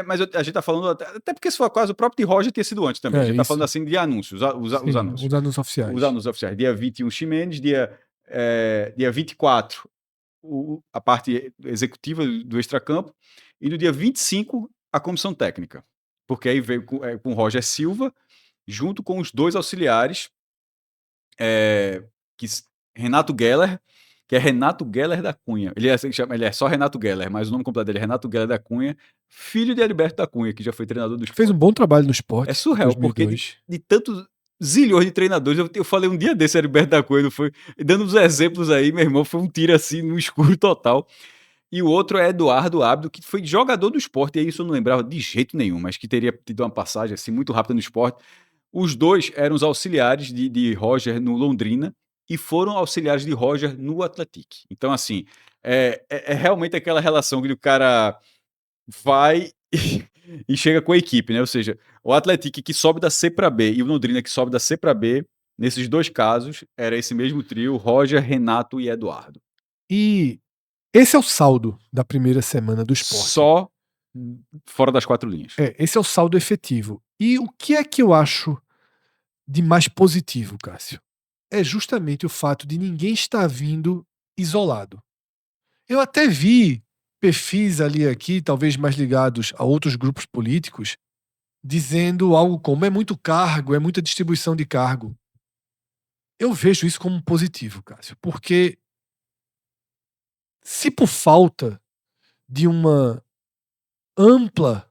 Mas a gente tá falando, até porque se for quase o próprio de Roger tinha sido antes também. A gente tá falando assim de anúncios, os anúncios. Os anúncios oficiais. Os anúncios oficiais. Dia 21, Ximenes, dia 24, a parte executiva do extracampo, e no dia 25, a comissão técnica. Porque aí veio com Roger Silva, junto com os 2 auxiliares, Renato Geller, que é Renato Geller da Cunha. Ele é só Renato Geller, mas o nome completo dele é Renato Geller da Cunha, filho de Heriberto da Cunha, que já foi treinador do esporte. Fez um bom trabalho no esporte. É surreal, porque de tantos zilhões de treinadores, eu falei um dia desse, Heriberto da Cunha, não foi? Dando uns exemplos aí, meu irmão, foi um tiro assim, no escuro total. E o outro é Eduardo Ábido, que foi jogador do esporte, e aí isso eu não lembrava de jeito nenhum, mas que teria tido uma passagem assim muito rápida no esporte. Os 2 eram os auxiliares de Roger no Londrina e foram auxiliares de Roger no Atlético. Então, assim, é realmente aquela relação que o cara vai e chega com a equipe, né? Ou seja, o Atlético que sobe da C para B e o Londrina que sobe da C para B, nesses 2 casos, era esse mesmo trio, Roger, Renato e Eduardo. E esse é o saldo da primeira semana do esporte. Só fora das 4 linhas. Esse é o saldo efetivo. E o que é que eu acho de mais positivo, Cássio? É justamente o fato de ninguém estar vindo isolado. Eu até vi perfis ali aqui, talvez mais ligados a outros grupos políticos, dizendo algo como é muito cargo, é muita distribuição de cargo. Eu vejo isso como positivo, Cássio, porque se por falta de uma ampla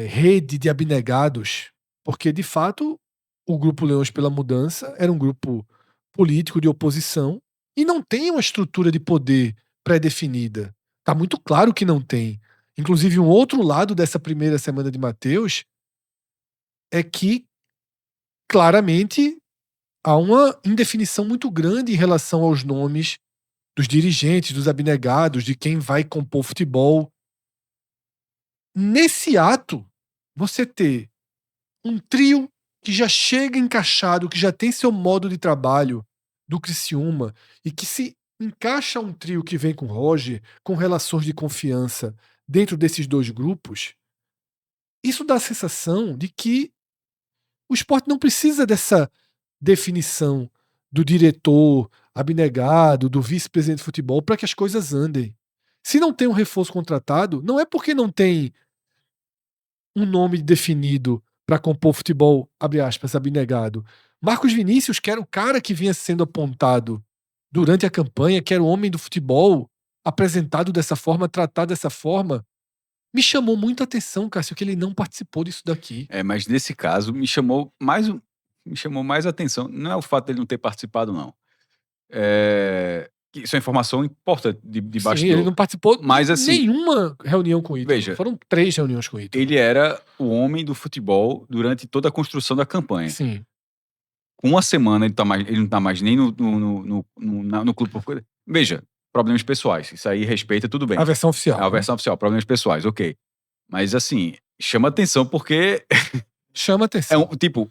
rede de abnegados, porque de fato o Grupo Leões pela Mudança era um grupo político de oposição e não tem uma estrutura de poder pré-definida. Está muito claro que não tem. Inclusive, um outro lado dessa primeira semana de Matheus é que claramente há uma indefinição muito grande em relação aos nomes dos dirigentes, dos abnegados, de quem vai compor o futebol. Nesse ato, você ter um trio que já chega encaixado, que já tem seu modo de trabalho do Criciúma e que se encaixa um trio que vem com Roger, com relações de confiança dentro desses 2 grupos, isso dá a sensação de que o esporte não precisa dessa definição do diretor abnegado, do vice-presidente de futebol para que as coisas andem. Se não tem um reforço contratado, não é porque não tem um nome definido para compor o futebol, abre aspas, abnegado. Marcos Vinícius, que era o cara que vinha sendo apontado durante a campanha, que era o homem do futebol, apresentado dessa forma, tratado dessa forma, me chamou muito a atenção, Cássio, que ele não participou disso daqui. Mas nesse caso me chamou mais a atenção. Não é o fato dele não ter participado, não. Isso é informação importante de bastidor. Sim, ele não participou mas, de assim, nenhuma reunião com o Ítalo. Veja, foram 3 reuniões com o Ítalo. Ele era o homem do futebol durante toda a construção da campanha. Sim. Com uma semana ele não tá mais nem no clube. Veja, problemas pessoais. Isso aí respeita, tudo bem. A versão oficial. É a né? versão oficial, problemas pessoais, ok. Mas assim, chama atenção porque Chama é atenção. tipo,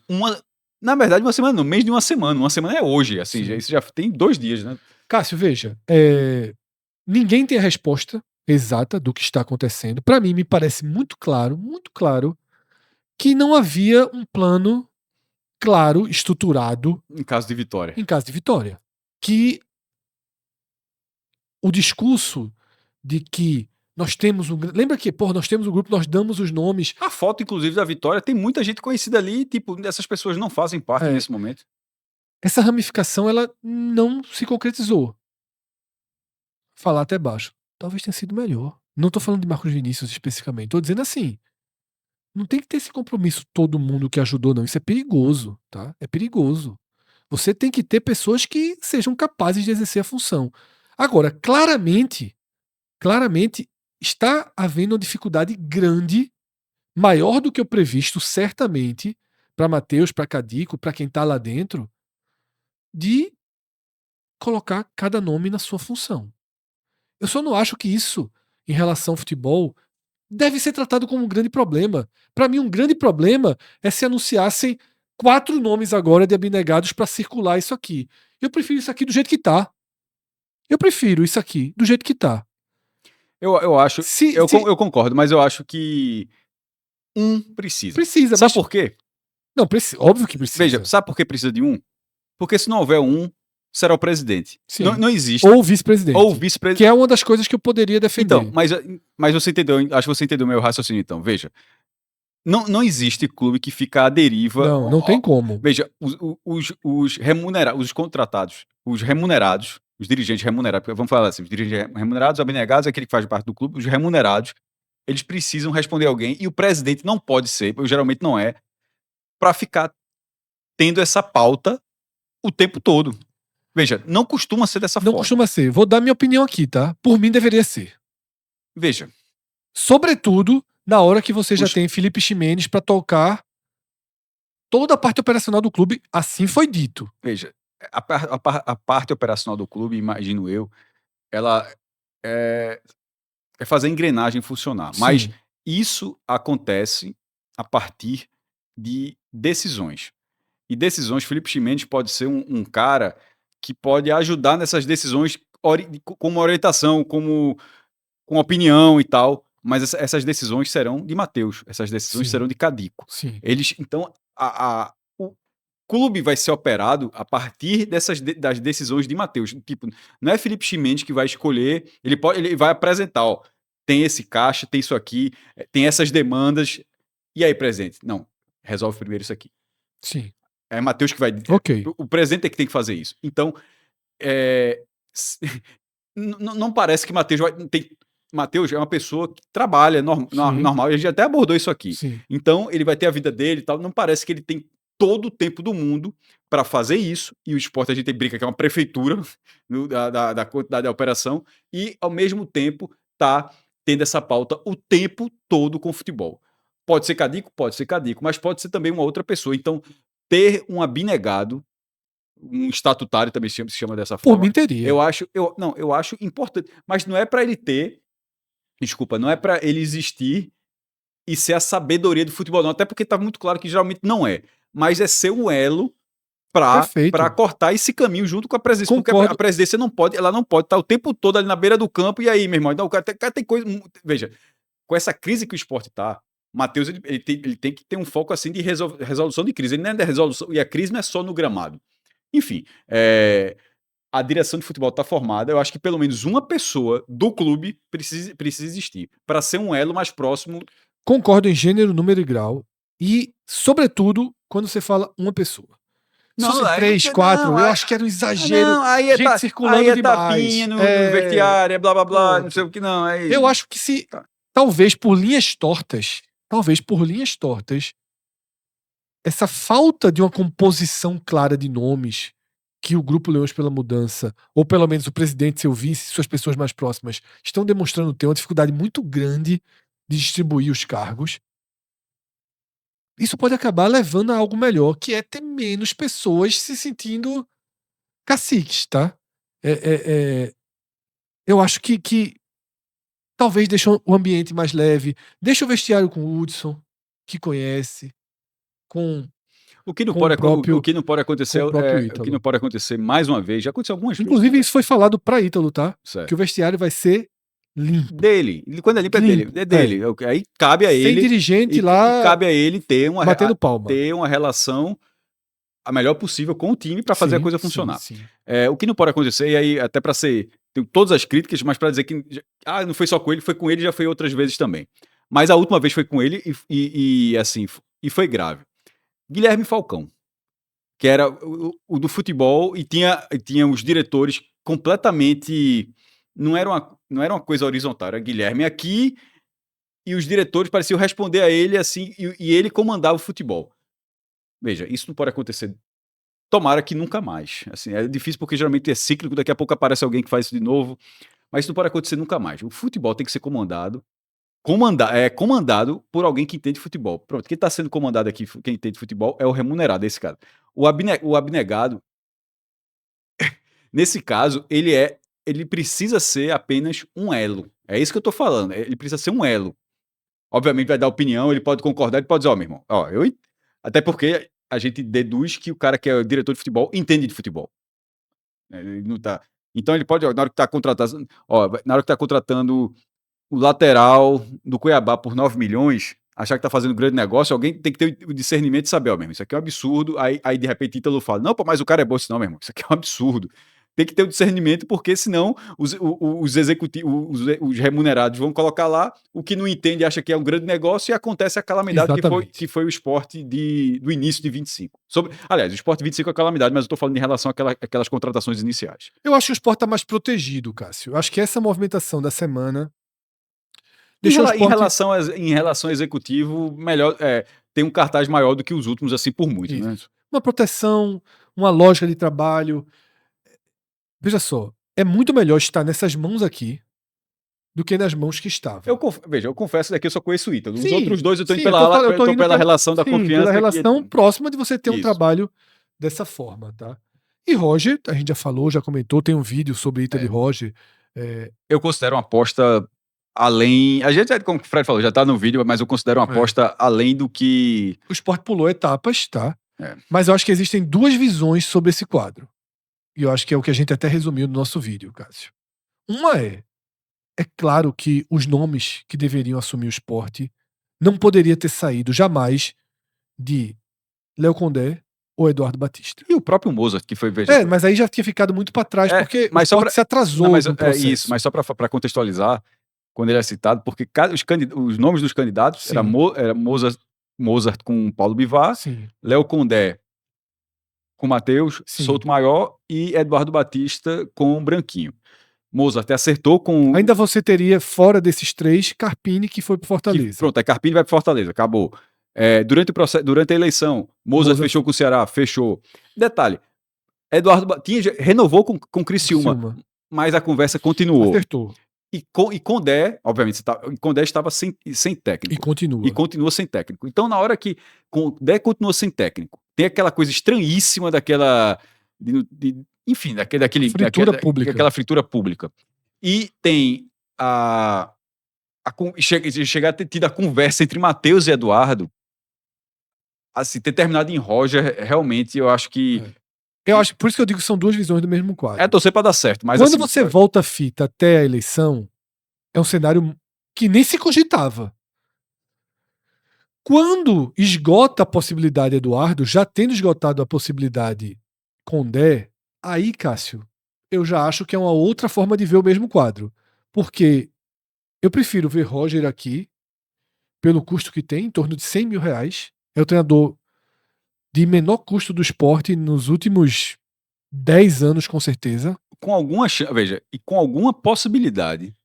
na verdade, uma semana, no mês de uma semana. Uma semana é hoje, assim, Sim. isso já tem 2 dias, né? Cássio, veja, ninguém tem a resposta exata do que está acontecendo. Para mim, me parece muito claro, que não havia um plano claro, estruturado, Em caso de vitória. em caso de vitória. Que o discurso de que nós temos um. Lembra que, nós temos um grupo, nós damos os nomes. A foto, inclusive, da vitória, tem muita gente conhecida ali, tipo, essas pessoas não fazem parte É, nesse momento. essa ramificação ela não se concretizou. Falar até baixo. Talvez tenha sido melhor. Não tô falando de Marcos Vinícius especificamente. Tô dizendo assim. Não tem que ter esse compromisso todo mundo que ajudou, não. Isso é perigoso, tá? É perigoso. Você tem que ter pessoas que sejam capazes de exercer a função. Agora, claramente, está havendo uma dificuldade grande, maior do que o previsto, certamente, para Matheus, para Cadico, para quem está lá dentro, de colocar cada nome na sua função. Eu só não acho que isso, em relação ao futebol, deve ser tratado como um grande problema. Para mim, um grande problema é se anunciassem 4 nomes agora de abnegados para circular isso aqui. Eu prefiro isso aqui do jeito que tá. Eu prefiro isso aqui do jeito que tá. Eu acho, Se, eu concordo, mas eu acho que precisa. precisa, Sabe mas por quê? não óbvio que Veja, precisa. sabe por que precisa de um? Porque se não houver um, será o presidente. Não, Sim. não existe. Ou vice-presidente, Ou que vice-presidente. é uma das coisas que eu poderia Então, defender. mas você entendeu, acho que você entendeu o meu raciocínio, então. Veja, não existe clube que fica à deriva. Não tem como. Veja, os remunerados, os contratados, os remunerados, os dirigentes remunerados, vamos falar assim, os dirigentes remunerados, abnegados, aquele que faz parte do clube, os remunerados, eles precisam responder a alguém e o presidente não pode ser, geralmente não é, para ficar tendo essa pauta o tempo todo. Veja, não costuma ser dessa Não forma. costuma ser. Vou dar minha opinião aqui, tá? Por mim deveria ser. Veja, Sobretudo na hora que você já Os- tem Felipe Ximenes para tocar toda a parte operacional do clube, assim foi dito. veja, a parte operacional do clube, imagino eu, ela é, é fazer a engrenagem funcionar. Mas Sim, isso acontece a partir de decisões. E decisões, Felipe Ximenes pode ser um cara que pode ajudar nessas decisões como orientação, com opinião e tal, mas essas decisões serão de Matheus, essas decisões sim, serão de Cadico. sim. Eles, então, o clube vai ser operado a partir das decisões de Matheus. Tipo, não é Felipe Ximenes que vai escolher, ele vai apresentar, ó, tem esse caixa, tem isso aqui, tem essas demandas, e aí, presidente? Não, resolve primeiro isso aqui. Sim. É Matheus que vai. Ok. O presidente é que tem que fazer isso. Então, é, não parece que Matheus vai. Matheus é uma pessoa que trabalha Sim. normal, a gente até abordou isso aqui. Sim. Então, ele vai ter a vida dele e tal. Não parece que ele tem todo o tempo do mundo para fazer isso. E o esporte a gente brinca que é uma prefeitura da quantidade da operação. E, ao mesmo tempo, tá tendo essa pauta o tempo todo com o futebol. Pode ser Cadico, mas pode ser também uma outra pessoa. Então, ter um abnegado, um estatutário também se chama dessa Por forma, mim teria. eu acho importante, mas não é para ele ter, desculpa, não é para ele existir e ser a sabedoria do futebol, não, até porque tá muito claro que geralmente não é, mas é ser um elo para Perfeito. cortar esse caminho junto com a presidência, porque a Concordo. presidência não pode, ela não pode estar o tempo todo ali na beira do campo, e aí, meu irmão, não, o cara tem coisa, veja, com essa crise que o esporte tá, Matheus, ele tem que ter um foco assim de resolução de crise, ele não é de resolução, e a crise não é só no gramado. Enfim, a direção de futebol está formada. Eu acho que pelo menos uma pessoa do clube precisa existir para ser um elo mais próximo. Concordo em gênero, número e grau. E, sobretudo, quando você fala uma pessoa. Se Não, fosse 3, 4, eu acho que era um exagero. não, Gente circulando aí é demais. tapinha no vestiário, é blá blá blá, não Pronto. sei o que, não. Eu acho que se, Tá. talvez por linhas tortas, essa falta de uma composição clara de nomes que o Grupo Leões pela Mudança, ou pelo menos o presidente, seu vice, suas pessoas mais próximas, estão demonstrando ter uma dificuldade muito grande de distribuir os cargos, isso pode acabar levando a algo melhor, que é ter menos pessoas se sentindo caciques, tá? eu acho que talvez deixe o ambiente mais leve, deixa o vestiário com o Hudson, que conhece, com O que não com o pode, próprio acontecer o que não Ítalo. pode acontecer mais uma vez, já aconteceu algumas vezes. Inclusive isso foi falado pra Ítalo, tá? Certo. Que o vestiário vai ser limpo. Dele. Quando é limpo, é dele. É dele. Aí cabe a Sem ele. dirigente E lá cabe a ele ter batendo palma. ter uma relação a melhor possível com o time para fazer a coisa funcionar. Sim. O que não pode acontecer, e aí até para ser... Tenho todas as críticas, mas para dizer que... não foi só com ele, foi com ele, já foi outras vezes também. Mas a última vez foi com ele e assim, e foi grave. Guilherme Falcão, que era o do futebol e tinha os diretores completamente... Não era uma coisa horizontal, era Guilherme aqui e os diretores pareciam responder a ele assim, e ele comandava o futebol. Veja, isso não pode acontecer. Tomara que nunca mais. Assim, é difícil porque geralmente é cíclico, daqui a pouco aparece alguém que faz isso de novo, mas isso não pode acontecer nunca mais. O futebol tem que ser comandado por alguém que entende futebol. Pronto, quem está sendo comandado aqui, quem entende futebol, é o remunerado, esse cara. O abnegado, nesse caso, ele precisa ser apenas um elo. É isso que eu tô falando. Ele precisa ser um elo. Obviamente vai dar opinião, ele pode concordar, ele pode dizer, meu irmão, até porque a gente deduz que o cara que é o diretor de futebol entende de futebol. Ele não tá... Então ele pode, na hora que tá contratando o lateral do Cuiabá por 9 milhões, achar que tá fazendo um grande negócio, alguém tem que ter o discernimento de saber, meu irmão, isso aqui é um absurdo, aí de repente Ítalo fala, não, pô, mas o cara é bom, não, meu irmão, isso aqui é um absurdo. Tem que ter o discernimento, porque senão os executivos, os remunerados vão colocar lá, o que não entende acha que é um grande negócio e acontece a calamidade que foi o Sport do início de 25. Aliás, o Sport 25 é a calamidade, mas eu tô falando em relação àquelas contratações iniciais. Eu acho que o Sport tá mais protegido, Cássio. Eu acho que essa movimentação da semana deixou o Sport... em relação ao executivo, melhor, tem um cartaz maior do que os últimos, assim, por muito, Isso. né? Uma proteção, uma lógica de trabalho. Veja só, é muito melhor estar nessas mãos aqui do que nas mãos que estavam. Eu confesso que eu só conheço o Ítalo. Os Sim, outros dois eu tô indo sim, pela relação da confiança. Pela relação próxima de você ter um Isso. trabalho dessa forma, tá? E Roger, a gente já falou, já comentou, tem um vídeo sobre Ítalo e Roger. Eu considero uma aposta além... A gente, como o Fred falou, já tá no vídeo, mas eu considero uma aposta além do que... O Sport pulou etapas, tá? Mas eu acho que existem duas visões sobre esse quadro. E eu acho que é o que a gente até resumiu no nosso vídeo, Cássio. Uma é claro que os nomes que deveriam assumir o Sport não poderia ter saído jamais de Léo Condé ou Eduardo Batista. E o próprio Mozart, que foi... Mas aí já tinha ficado muito para trás, porque o Sport se atrasou no processo. Isso, mas só para contextualizar, quando ele é citado, porque os nomes dos candidatos era Mozart com Paulo Bivar, Léo Condé com Matheus, Souto Maior e Eduardo Batista com Branquinho. Mozart acertou com... Ainda você teria, fora desses três, Carpini, que foi pro Fortaleza. Pronto, Carpini vai pro Fortaleza, acabou. Durante a eleição, Mozart fechou com o Ceará, fechou. Detalhe, Eduardo Batista renovou com Criciúma, mas a conversa continuou. Acertou. E Condé, obviamente, Condé estava sem técnico. E continua sem técnico. Então, na hora que Condé continua sem técnico, tem aquela coisa estranhíssima daquela... enfim, daquela fritura pública. E tem chegar a ter tido a conversa entre Matheus e Eduardo, assim, ter terminado em Roger, realmente, eu acho que... por isso que eu digo que são duas visões do mesmo quadro. Torcer para dar certo. Mas quando você volta a fita até a eleição, é um cenário que nem se cogitava. Quando esgota a possibilidade Eduardo, já tendo esgotado a possibilidade Condé, aí, Cássio, eu já acho que é uma outra forma de ver o mesmo quadro. Porque eu prefiro ver Roger aqui, pelo custo que tem, em torno de 100 mil reais. É o treinador de menor custo do esporte nos últimos 10 anos, com certeza. Com alguma possibilidade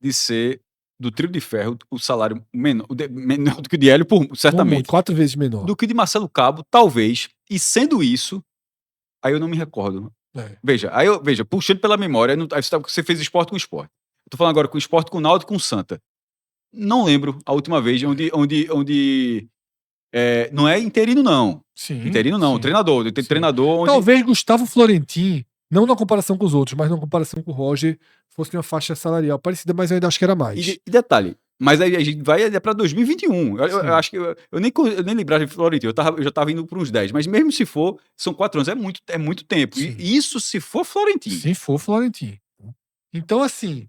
de ser do trio de ferro o salário menor do que o de Hélio, certamente. 4 vezes menor. Do que de Marcelo Cabo, talvez. E sendo isso, aí eu não me recordo. Veja, puxando pela memória, você fez esporte com esporte. Eu tô falando agora com esporte, com Náutico, com Santa. Não lembro a última vez onde não é interino, não. Interino, não. Treinador. Treinador onde... Talvez Gustavo Florentin, não na comparação com os outros, mas na comparação com o Roger, fosse uma faixa salarial parecida, mas eu ainda acho que era mais. E detalhe, mas aí a gente vai para 2021. Eu Sim. acho que eu nem lembrava de Florentino, eu já estava indo para uns 10, mas mesmo se for, são 4 anos, é muito tempo. Sim. E isso se for Florentino. Se for Florentino. Então, assim,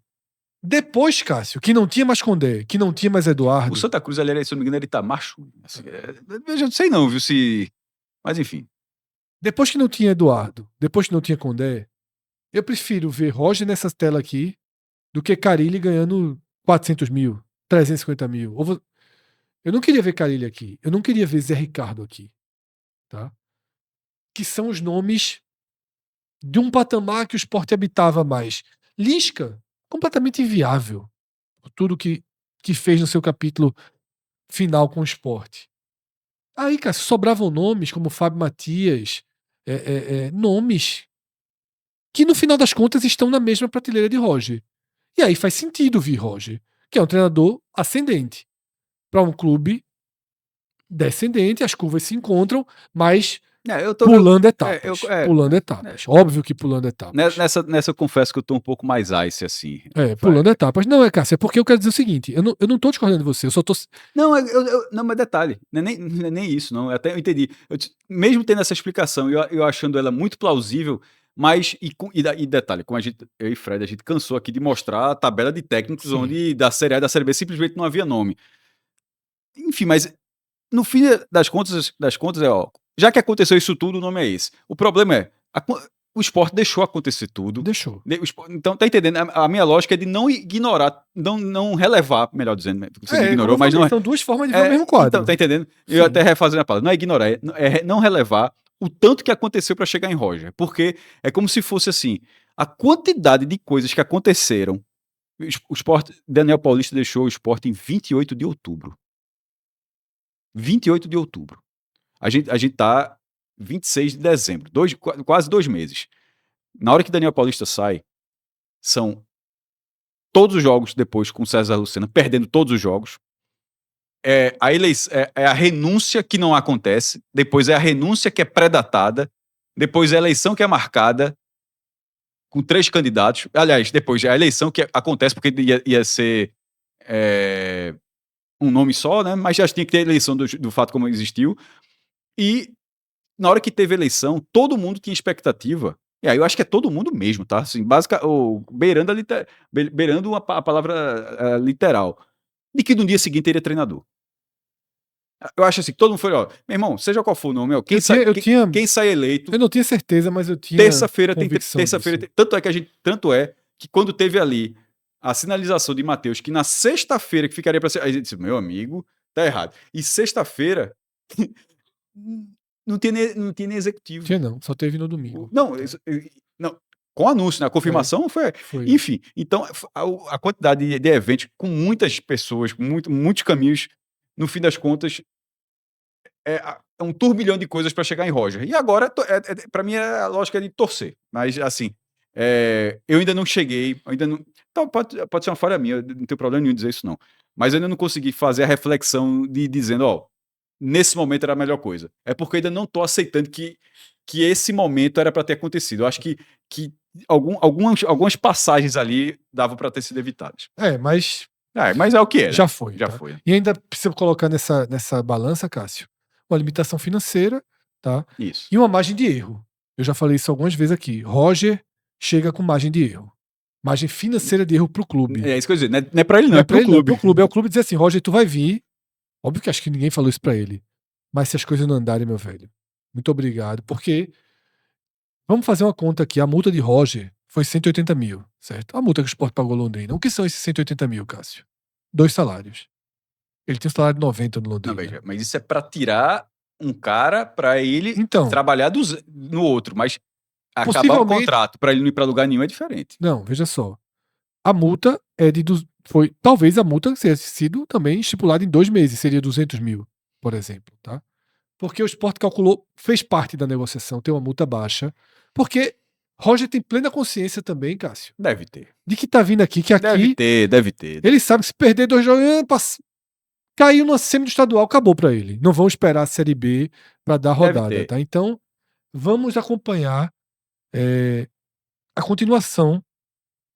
depois, Cássio, que não tinha mais Condé, que não tinha mais Eduardo. O Santa Cruz, ali, se eu não me engano, ele tá macho. Assim, eu já não sei não, viu, se... Mas enfim. Depois que não tinha Eduardo, depois que não tinha Condé, eu prefiro ver Roger nessa tela aqui do que Carille ganhando 400 mil, 350 mil. Eu não queria ver Carille aqui. Eu não queria ver Zé Ricardo aqui. Tá? Que são os nomes de um patamar que o Sport habitava mais. Lisca, completamente inviável. Tudo que fez no seu capítulo final com o Sport. Aí, cara, sobravam nomes como Fábio Matias, nomes que no final das contas estão na mesma prateleira de Roger. E aí faz sentido vir Roger, que é um treinador ascendente. Para um clube descendente, as curvas se encontram, mas pulando etapas. Pulando etapas. Óbvio que pulando etapas. Nessa eu confesso que eu tô um pouco mais ice, assim. Pulando etapas. Não, Cássio, é porque eu quero dizer o seguinte: eu não tô discordando de você, eu só tô. Não, não, mas detalhe, não é nem isso, não. Até eu entendi. Mesmo tendo essa explicação, eu achando ela muito plausível, mas. E detalhe, como eu e Fred, a gente cansou aqui de mostrar a tabela de técnicos onde da Série A e da Série B simplesmente não havia nome. Enfim, mas no fim das contas, já que aconteceu isso tudo, o nome é esse. O problema é, o Sport deixou acontecer tudo. Deixou. Então, tá entendendo? A minha lógica é de não ignorar, não relevar, melhor dizendo, você ignorou, mas não é. São duas formas de ver o mesmo quadro. Então, tá entendendo? Eu até refazendo a palavra, não é ignorar, é não relevar o tanto que aconteceu para chegar em Roger. Porque é como se fosse assim, a quantidade de coisas que aconteceram. O Sport, Daniel Paulista deixou o Sport em 28 de outubro. 28 de outubro. A gente tá 26 de dezembro, quase 2 meses. Na hora que Daniel Paulista sai, são todos os jogos depois com César Lucena, perdendo todos os jogos. É a renúncia que não acontece, depois é a renúncia que é pré-datada, depois é a eleição que é marcada com 3 candidatos. Aliás, depois é a eleição que acontece porque ia ser um nome só, né? Mas já tinha que ter a eleição do fato como existiu. E na hora que teve eleição, todo mundo tinha expectativa. E aí eu acho que é todo mundo mesmo, tá? Assim, beirando a palavra literal. De que no dia seguinte teria treinador. Eu acho assim, todo mundo foi, ó, meu irmão, seja qual for o nome, ó, quem sai eleito. Eu não tinha certeza, mas eu tinha. Terça-feira tem. Tanto é que quando teve ali a sinalização de Matheus, que na sexta-feira que ficaria para ser. Aí a gente disse, meu amigo, tá errado. E sexta-feira. Não tinha nem executivo. Tinha não, só teve no domingo. Não, com anúncio, né? A confirmação foi. Enfim, então a quantidade de eventos com muitas pessoas, muitos caminhos, no fim das contas, é um turbilhão de coisas para chegar em Roger. E agora, para mim, a lógica de torcer. Mas, assim, eu ainda não cheguei, então, pode ser uma falha minha, não tenho problema nenhum em dizer isso, não. Mas eu ainda não consegui fazer a reflexão de dizendo, ó, nesse momento era a melhor coisa. É porque eu ainda não estou aceitando que esse momento era para ter acontecido. Eu acho que algumas passagens ali davam para ter sido evitadas. Mas é o que é. Já foi. Já tá? foi. E ainda precisa colocar nessa balança, Cássio, uma limitação financeira, tá? Isso. E uma margem de erro. Eu já falei isso algumas vezes aqui. Roger chega com margem de erro. Margem financeira de erro pro clube. É isso que eu ia dizer. Não é para ele, não. É pro clube. Não, é pro clube. É o clube dizer assim, Roger, tu vai vir. Óbvio que acho que ninguém falou isso pra ele. Mas se as coisas não andarem, meu velho, muito obrigado. Porque, vamos fazer uma conta aqui. A multa de Roger foi 180 mil, certo? A multa que o Sport pagou Londrina. O que são esses 180 mil, Cássio? 2 salários. Ele tem um salário de 90 no Londrina. Não, veja, mas isso é pra tirar um cara pra ele trabalhar no outro. Mas acabar o contrato pra ele não ir pra lugar nenhum é diferente. Não, veja só. A multa é de... talvez a multa tenha sido também estipulada em 2 meses. Seria 200 mil, por exemplo, tá? Porque o Sport calculou, fez parte da negociação, tem uma multa baixa. Porque Roger tem plena consciência também, Cássio. Deve ter. De que tá vindo aqui, que aqui... Deve ter. Ele sabe que se perder 2 jogos... Caiu no semi do estadual, acabou pra ele. Não vão esperar a Série B pra dar rodada, tá? Então, vamos acompanhar a continuação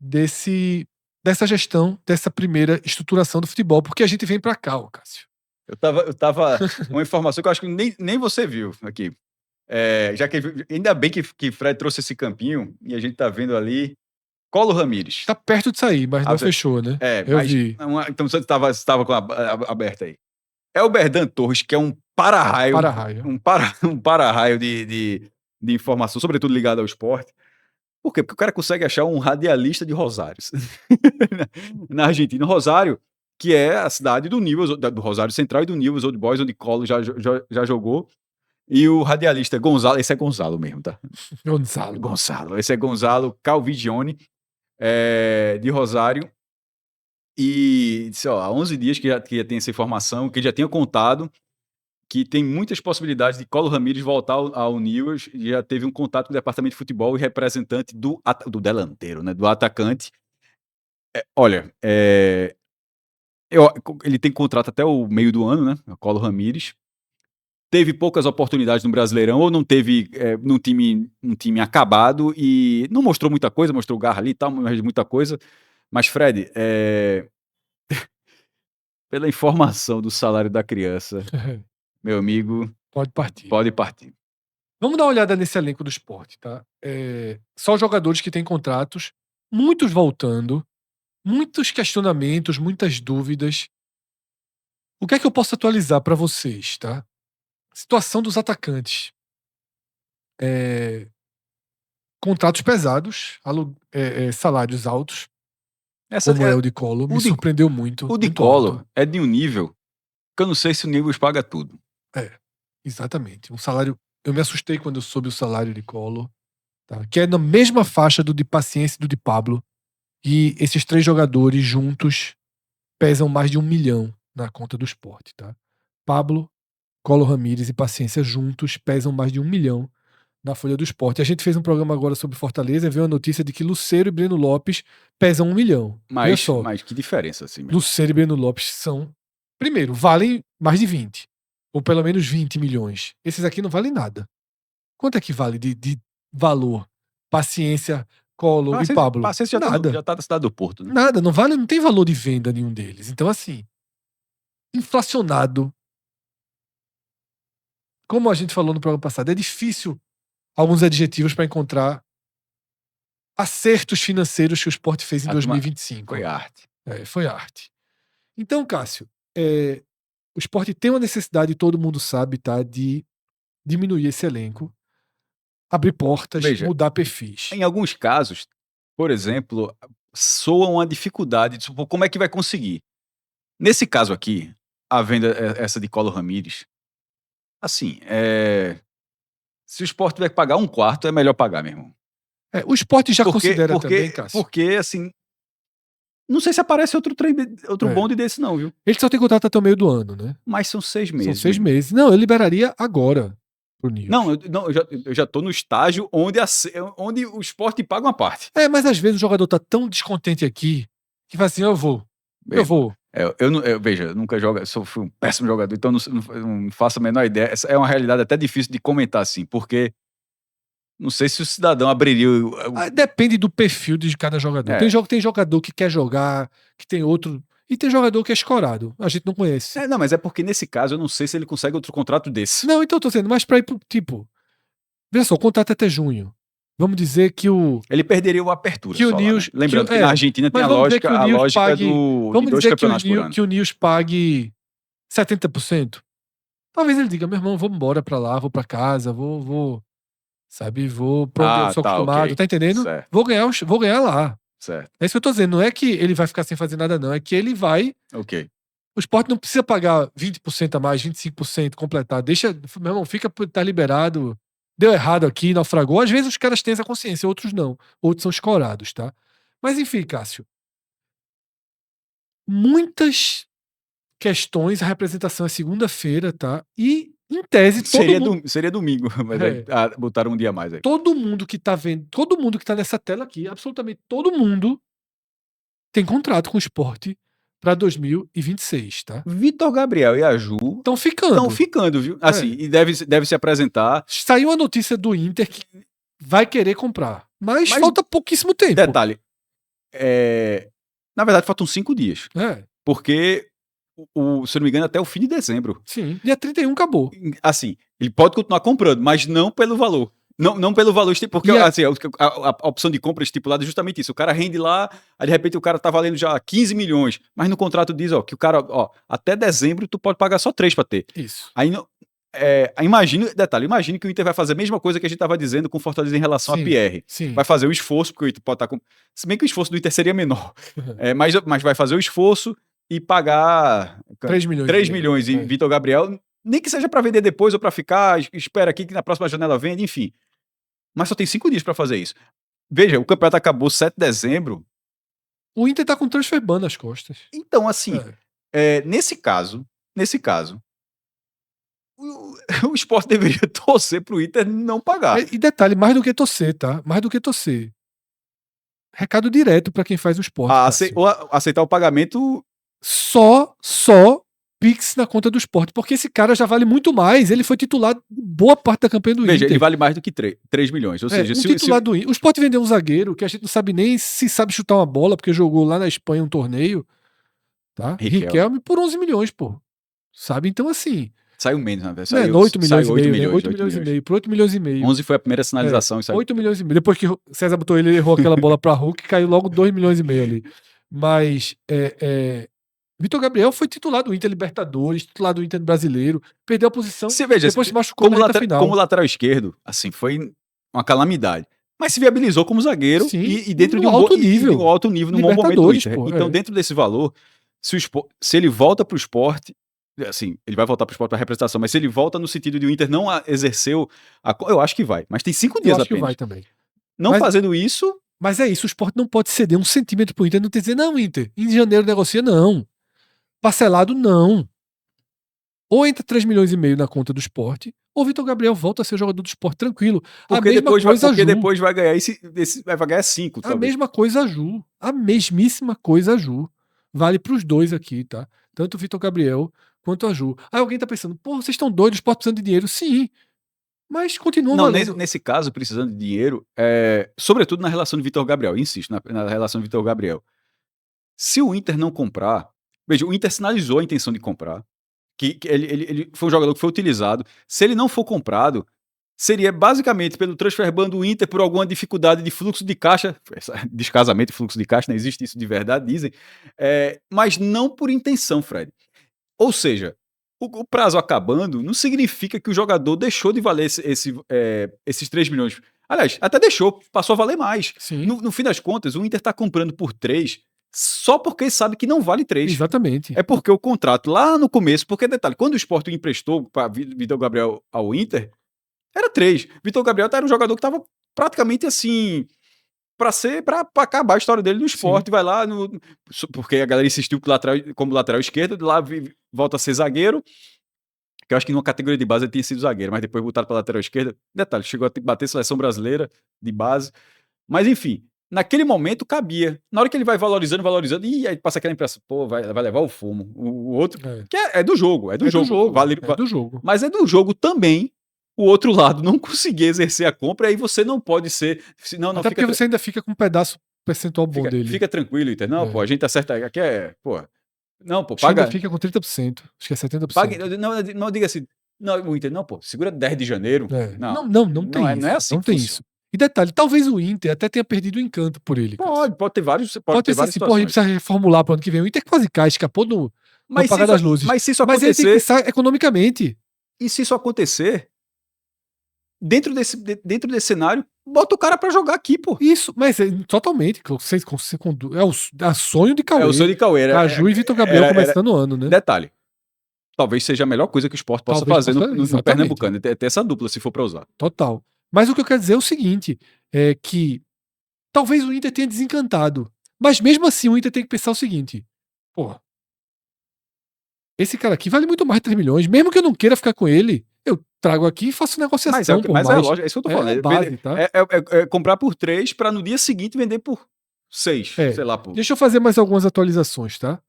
dessa gestão, dessa primeira estruturação do futebol, porque a gente vem para cá, Cássio. Eu tava uma informação que eu acho que nem você viu aqui. Já que ainda bem que Fred trouxe esse campinho e a gente tá vendo ali Colo Ramírez. Tá perto de sair, mas não fechou, né? Eu vi. Então você estava com aberta aí. É o Berdan Torres, que é um para-raio. Um para-raio de informação, sobretudo ligado ao esporte. Por quê? Porque o cara consegue achar um radialista de Rosário. Na Argentina. Rosário, que é a cidade do Rosário Central e do Newell's Old Boys, onde Colo já jogou. E o radialista Gonzalo, esse é Gonzalo mesmo, tá? Gonzalo. Esse é Gonzalo Calvigione, de Rosário. E disse, há 11 dias que já tem essa informação, que ele já tinha contado que tem muitas possibilidades de Colo Ramírez voltar ao Newell's, e já teve um contato com o departamento de futebol e representante do delanteiro, né, do atacante. Olha, ele tem contrato até o meio do ano, né, o Colo Ramírez. Teve poucas oportunidades no Brasileirão, ou não teve um time acabado, e não mostrou muita coisa, mostrou garra ali e tal, mas muita coisa. Mas, Fred, pela informação do salário da criança, meu amigo, pode partir. Vamos dar uma olhada nesse elenco do Sport, tá? Só jogadores que têm contratos, muitos voltando, muitos questionamentos, muitas dúvidas. O que é que eu posso atualizar para vocês, tá? Situação dos atacantes. Contratos pesados, salários altos, como é o de Colo. Me surpreendeu muito. O de Colo é de um nível que eu não sei se o Newell's paga tudo. Exatamente. Um salário... Eu me assustei quando eu soube o salário de Colo, tá? Que é na mesma faixa do de Paciência e do de Pablo. E esses 3 jogadores juntos pesam mais de 1 milhão na conta do Sport, tá? Pablo, Colo Ramírez e Paciência juntos pesam mais de 1 milhão na folha do Sport. A gente fez um programa agora sobre Fortaleza e veio a notícia de que Lucero e Breno Lopes pesam 1 milhão. Mas que diferença, assim. Mesmo. Lucero e Breno Lopes são... Primeiro, valem mais de 20. Ou pelo menos 20 milhões. Esses aqui não valem nada. Quanto é que vale de valor? Paciência, Colo e Pablo? Paciência já tá na cidade do Porto. Né? Nada, não tem valor de venda nenhum deles. Então, assim, inflacionado. Como a gente falou no programa passado, é difícil alguns adjetivos para encontrar acertos financeiros que o Sport fez em 2025. Foi arte. Foi arte. Então, Cássio, o Sport tem uma necessidade, todo mundo sabe, tá, de diminuir esse elenco, abrir portas, mudar perfis. Em alguns casos, por exemplo, soa uma dificuldade de supor como é que vai conseguir. Nesse caso aqui, a venda essa de Colo Ramírez, assim, se o Sport tiver que pagar 1/4, é melhor pagar, meu irmão. O Sport já considera também, Cássio. Porque, assim, não sei se aparece outro bonde desse não, viu? Ele só tem contrato até o meio do ano, né? Mas são 6 meses. São 6 meses. Não, eu liberaria agora pro Newell's. Não, eu já tô no estágio onde o Sport paga uma parte. Mas às vezes o jogador tá tão descontente aqui que fala assim, eu vou. Veja, eu nunca fui um péssimo jogador, então não faço a menor ideia. Essa é uma realidade até difícil de comentar assim, porque não sei se o cidadão abriria... Depende do perfil de cada jogador. Tem jogador que quer jogar, que tem outro... E tem jogador que é escorado. A gente não conhece. Não, mas é porque nesse caso eu não sei se ele consegue outro contrato desse. Não, então eu tô dizendo, mas pra ir pro tipo... Veja só, o contrato é até junho. Vamos dizer que ele perderia o Apertura que só, o Newell's, né? Lembrando que na Argentina tem a lógica de 2 campeonatos por ano. Que o Newell's pague 70%. Talvez ele diga, meu irmão, vou embora pra lá, vou pra casa, vou sabe, vou pra onde eu sou acostumado, okay. Tá entendendo? Certo. Vou ganhar lá. Certo. É isso que eu tô dizendo, não é que ele vai ficar sem fazer nada não, é que ele vai... Ok. O Sport não precisa pagar 20% a mais, 25%, completar. Deixa, meu irmão, tá liberado... Deu errado aqui, naufragou. Às vezes os caras têm essa consciência, outros não. Outros são escorados, tá? Mas enfim, Cássio. Muitas questões, a representação é segunda-feira, tá? E, em tese, seria domingo, mas botaram um dia a mais aí. Todo mundo que tá vendo, todo mundo que tá nessa tela aqui, absolutamente todo mundo tem contrato com o Sport para 2026, tá? Vitor Gabriel e a Ju estão ficando, viu? Assim, e deve se apresentar. Saiu a notícia do Inter que vai querer comprar, mas falta pouquíssimo tempo. Detalhe, Na verdade, faltam 5 dias. É, Porque, se eu não me engano, até o fim de dezembro. sim. Dia 31 acabou. Assim, ele pode continuar comprando, mas não pelo valor. Não pelo valor, porque E a- assim, a opção de compra estipulada é justamente isso. O cara rende lá, aí de repente o cara tá valendo já 15 milhões, mas no contrato diz, ó, que o cara, ó, até dezembro tu pode pagar só 3 para ter. Isso. Aí, imagine que o Inter vai fazer a mesma coisa que a gente tava dizendo com o Fortaleza em relação a Sim, Pierre. sim. Vai fazer o esforço, porque o Inter pode estar com... Se bem que o esforço do Inter seria menor. Mas vai fazer o esforço e pagar 3 milhões. 3 milhões em É. Vitor Gabriel, nem que seja para vender depois ou para ficar, espera aqui que na próxima janela vende, enfim. Mas só tem 5 dias para fazer isso. Veja, o campeonato acabou 7 de dezembro. O Inter tá com transfer ban nas costas. Então, assim, É. nesse caso, o Sport deveria torcer pro Inter não pagar. E detalhe, mais do que torcer, tá? Mais do que torcer. Recado direto pra quem faz o esporte. Cássio. Ou aceitar o pagamento. Só Pix na conta do esporte, porque esse cara já vale muito mais. Ele foi titular boa parte da campanha do Veja, Inter. ele vale mais do que 3 milhões. Ou seja, um titular do Inter. O Sport vendeu um zagueiro que a gente não sabe nem se sabe chutar uma bola, porque jogou lá na Espanha um torneio. Tá? Riquelme por 11 milhões, pô. Sabe? Então, assim. Saiu menos, né? Saiu 8 milhões e meio, né? 8 milhões e meio. Por 8 milhões e meio. 11 foi a primeira sinalização. 8 milhões e meio. Depois que César botou ele errou aquela bola pra Hulk, caiu logo 2 milhões e meio ali. Mas Vitor Gabriel foi titular do Inter Libertadores, titular do Inter Brasileiro, perdeu a posição, veja, depois se machucou na reta final. Como lateral esquerdo, assim, foi uma calamidade. Mas se viabilizou como zagueiro. Sim, e dentro de um alto nível. Um alto nível, no bom momento do Inter. Pô, então, dentro desse valor, se ele volta pro esporte, assim, ele vai voltar pro esporte pra representação, mas se ele volta no sentido de o Inter não exerceu, eu acho que vai. Mas tem 5 dias eu acho apenas. Que vai também. Não fazendo isso... Mas é isso, o esporte não pode ceder um centímetro pro Inter, não tem que dizer, não, Inter, em janeiro negocia, não. Parcelado, não. Ou entra 3 milhões e meio na conta do esporte, ou Vitor Gabriel volta a ser jogador do esporte tranquilo. Porque depois vai ganhar vai ganhar 5. A mesma coisa a Ju. A mesmíssima coisa a Ju. Vale pros dois aqui, tá? Tanto o Vitor Gabriel quanto a Ju. Aí alguém tá pensando, pô, vocês estão doidos, o esporte precisando de dinheiro. Sim. Mas continua valendo. Nesse caso, precisando de dinheiro, sobretudo na relação de Vitor Gabriel, insisto, na relação de Vitor Gabriel. Se o Inter não comprar, veja, o Inter sinalizou a intenção de comprar, que ele foi um jogador que foi utilizado. Se ele não for comprado, seria basicamente pelo transfer ban do Inter, por alguma dificuldade de fluxo de caixa, descasamento de fluxo de caixa, não existe isso de verdade, dizem, mas não por intenção, Fred. Ou seja, o prazo acabando não significa que o jogador deixou de valer esses 3 milhões. Aliás, até deixou, passou a valer mais. No fim das contas, o Inter está comprando por 3 só porque sabe que não vale 3. Exatamente. É porque o contrato lá no começo, porque detalhe, quando o Sport emprestou para Vitor Gabriel ao Inter, era 3. Vitor Gabriel era um jogador que estava praticamente assim, para acabar a história dele no Sport. Vai lá, porque a galera insistiu como lateral esquerdo, lá volta a ser zagueiro, que eu acho que numa categoria de base ele tinha sido zagueiro, mas depois botaram para lateral esquerda. Detalhe, chegou a bater seleção brasileira de base. Mas enfim, naquele momento cabia. Na hora que ele vai valorizando, e aí passa aquela impressão, pô, vai levar o fumo. O outro, que é do jogo, do jogo. Do jogo. Mas é do jogo também o outro lado não conseguir exercer a compra, aí você não pode ser... Até porque você ainda fica com um pedaço percentual bom dele. Fica tranquilo, Inter. Não, pô, a gente acerta... Aqui pô... Não, pô, paga... Ainda fica com 30%. Acho que é 70%. Não diga assim... Não, o Inter, não, pô, segura 10 de janeiro. Não tem isso. Não é assim. Não tem isso. E detalhe, talvez o Inter até tenha perdido o encanto por ele. Pode ter vários. Pode ter várias situações. A gente precisa reformular para o ano que vem. O Inter quase cai, escapou no apagar das luzes. Mas se isso acontecer. Mas ele tem que pensar economicamente. E se isso acontecer, dentro desse cenário, bota o cara para jogar aqui, pô. Isso, mas totalmente. É o sonho de Cauê. É o sonho de Cauê. Caju e Vitor Gabriel começando o ano, né? Detalhe. Talvez seja a melhor coisa que o Sport possa fazer no Pernambucano. Ter essa dupla, se for para usar. Total. Mas o que eu quero dizer é o seguinte: é que talvez o Inter tenha desencantado. Mas mesmo assim, o Inter tem que pensar o seguinte: porra, esse cara aqui vale muito mais de 3 milhões. Mesmo que eu não queira ficar com ele, eu trago aqui e faço negociação. Mas é lógico, é isso que eu tô falando. Base, tá? Comprar por 3 para no dia seguinte vender por 6. Sei lá. Deixa eu fazer mais algumas atualizações, tá?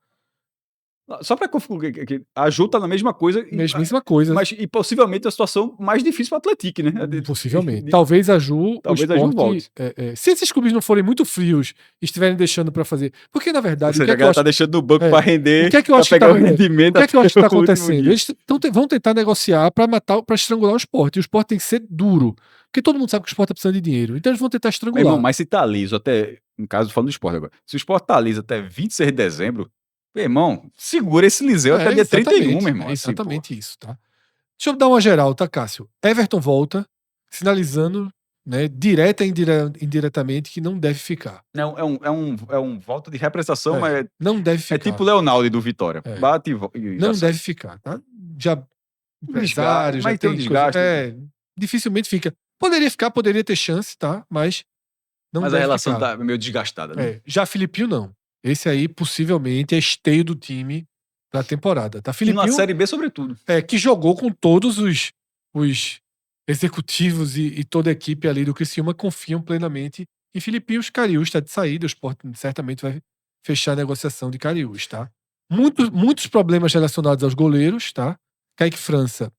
Só para confirmar que a Ju tá na mesma coisa, Mesmíssima coisa. mas e possivelmente a situação mais difícil para o Atlético, né? Possivelmente. Talvez a Ju, Talvez o a Ju Sport, volte. se esses clubes não forem muito frios e estiverem deixando para fazer. Porque, na Ou verdade, seja, a galera tá deixando no banco para render, o que é que eu pra acho que pegar tá, o rendimento o que é que eu acho que tá até o último acontecendo? dia. Eles vão tentar negociar para matar, para estrangular o Sport. E o Sport tem que ser duro. Porque todo mundo sabe que o Sport tá precisando de dinheiro. Então eles vão tentar Meu estrangular. irmão, mas se tá liso até, no caso falando do Sport agora, se o Sport tá liso até 26 de dezembro, meu irmão, segura esse Liseu até dia 31, meu irmão. É Assim, pô. exatamente isso, tá? Deixa eu dar uma geral, tá, Cássio? Everton volta, sinalizando, né, direta e indiretamente, que não deve ficar. Não, é um volta de representação, mas Não deve ficar. é tipo o Leonardo do Vitória. Bate e já não sai. deve ficar, tá? Já Desgaste, empresário, já mas tem um tem coisa. desgaste. Dificilmente fica. Poderia ficar, poderia ter chance, tá? Mas não Mas a deve relação ficar. tá meio desgastada, né? Já Filipinho, não. Esse aí, possivelmente, é esteio do time da temporada, tá? E na Filipinho, Série B, sobretudo. que jogou com todos os executivos e toda a equipe ali do Criciúma confiam plenamente em Filipinho. Os Cariús está de saída, o Sport certamente vai fechar a negociação de Cariús, tá? Muitos problemas relacionados aos goleiros, tá? Kaique França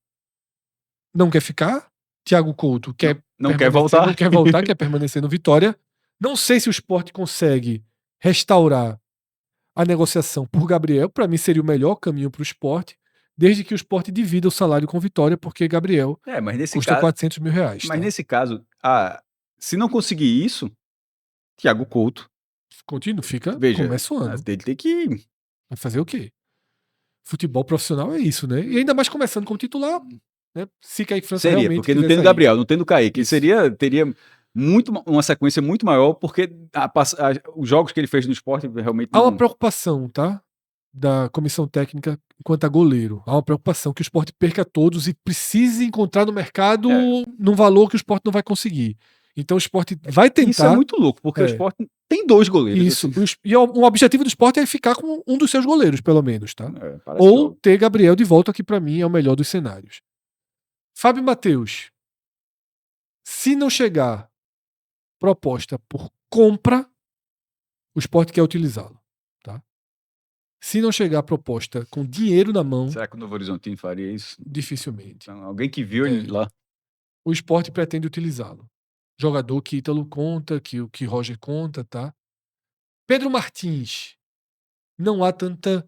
não quer ficar. Thiago Couto Não quer voltar. Não quer voltar, quer permanecer no Vitória. Não sei se o Sport consegue restaurar a negociação por Gabriel. Para mim seria o melhor caminho para o Sport, desde que o Sport divida o salário com Vitória, porque Gabriel Mas nesse custa caso, 400 mil reais. mas Tá? nesse caso, se não conseguir isso, Thiago Couto, Continua, veja, começa o ano. ele tem que... Vai fazer o quê? Futebol profissional é isso, né? E ainda mais começando como titular, né? Se Kaique França Seria, realmente porque não quiser tendo sair. Gabriel, não tendo Kaique, Isso. teria uma sequência muito maior, porque os jogos que ele fez no Sport realmente Há não... uma preocupação, tá? Da comissão técnica quanto a goleiro. Há uma preocupação que o Sport perca todos e precise encontrar no mercado num valor que o Sport não vai conseguir. Então o Sport vai tentar. Isso é muito louco, porque o Sport tem 2 goleiros. Isso. Assim. E o objetivo do Sport é ficar com um dos seus goleiros, pelo menos, tá? Ou ter Gabriel de volta, que para mim é o melhor dos cenários. Fábio Matheus. Se não chegar proposta por compra, o Sport quer utilizá-lo. Tá? Se não chegar proposta com dinheiro na mão. Será que o Novo Horizontino faria isso? Dificilmente. Então, alguém que viu ele lá. O Sport pretende utilizá-lo. Jogador que Ítalo conta, que Roger conta, tá? Pedro Martins. Não há tanta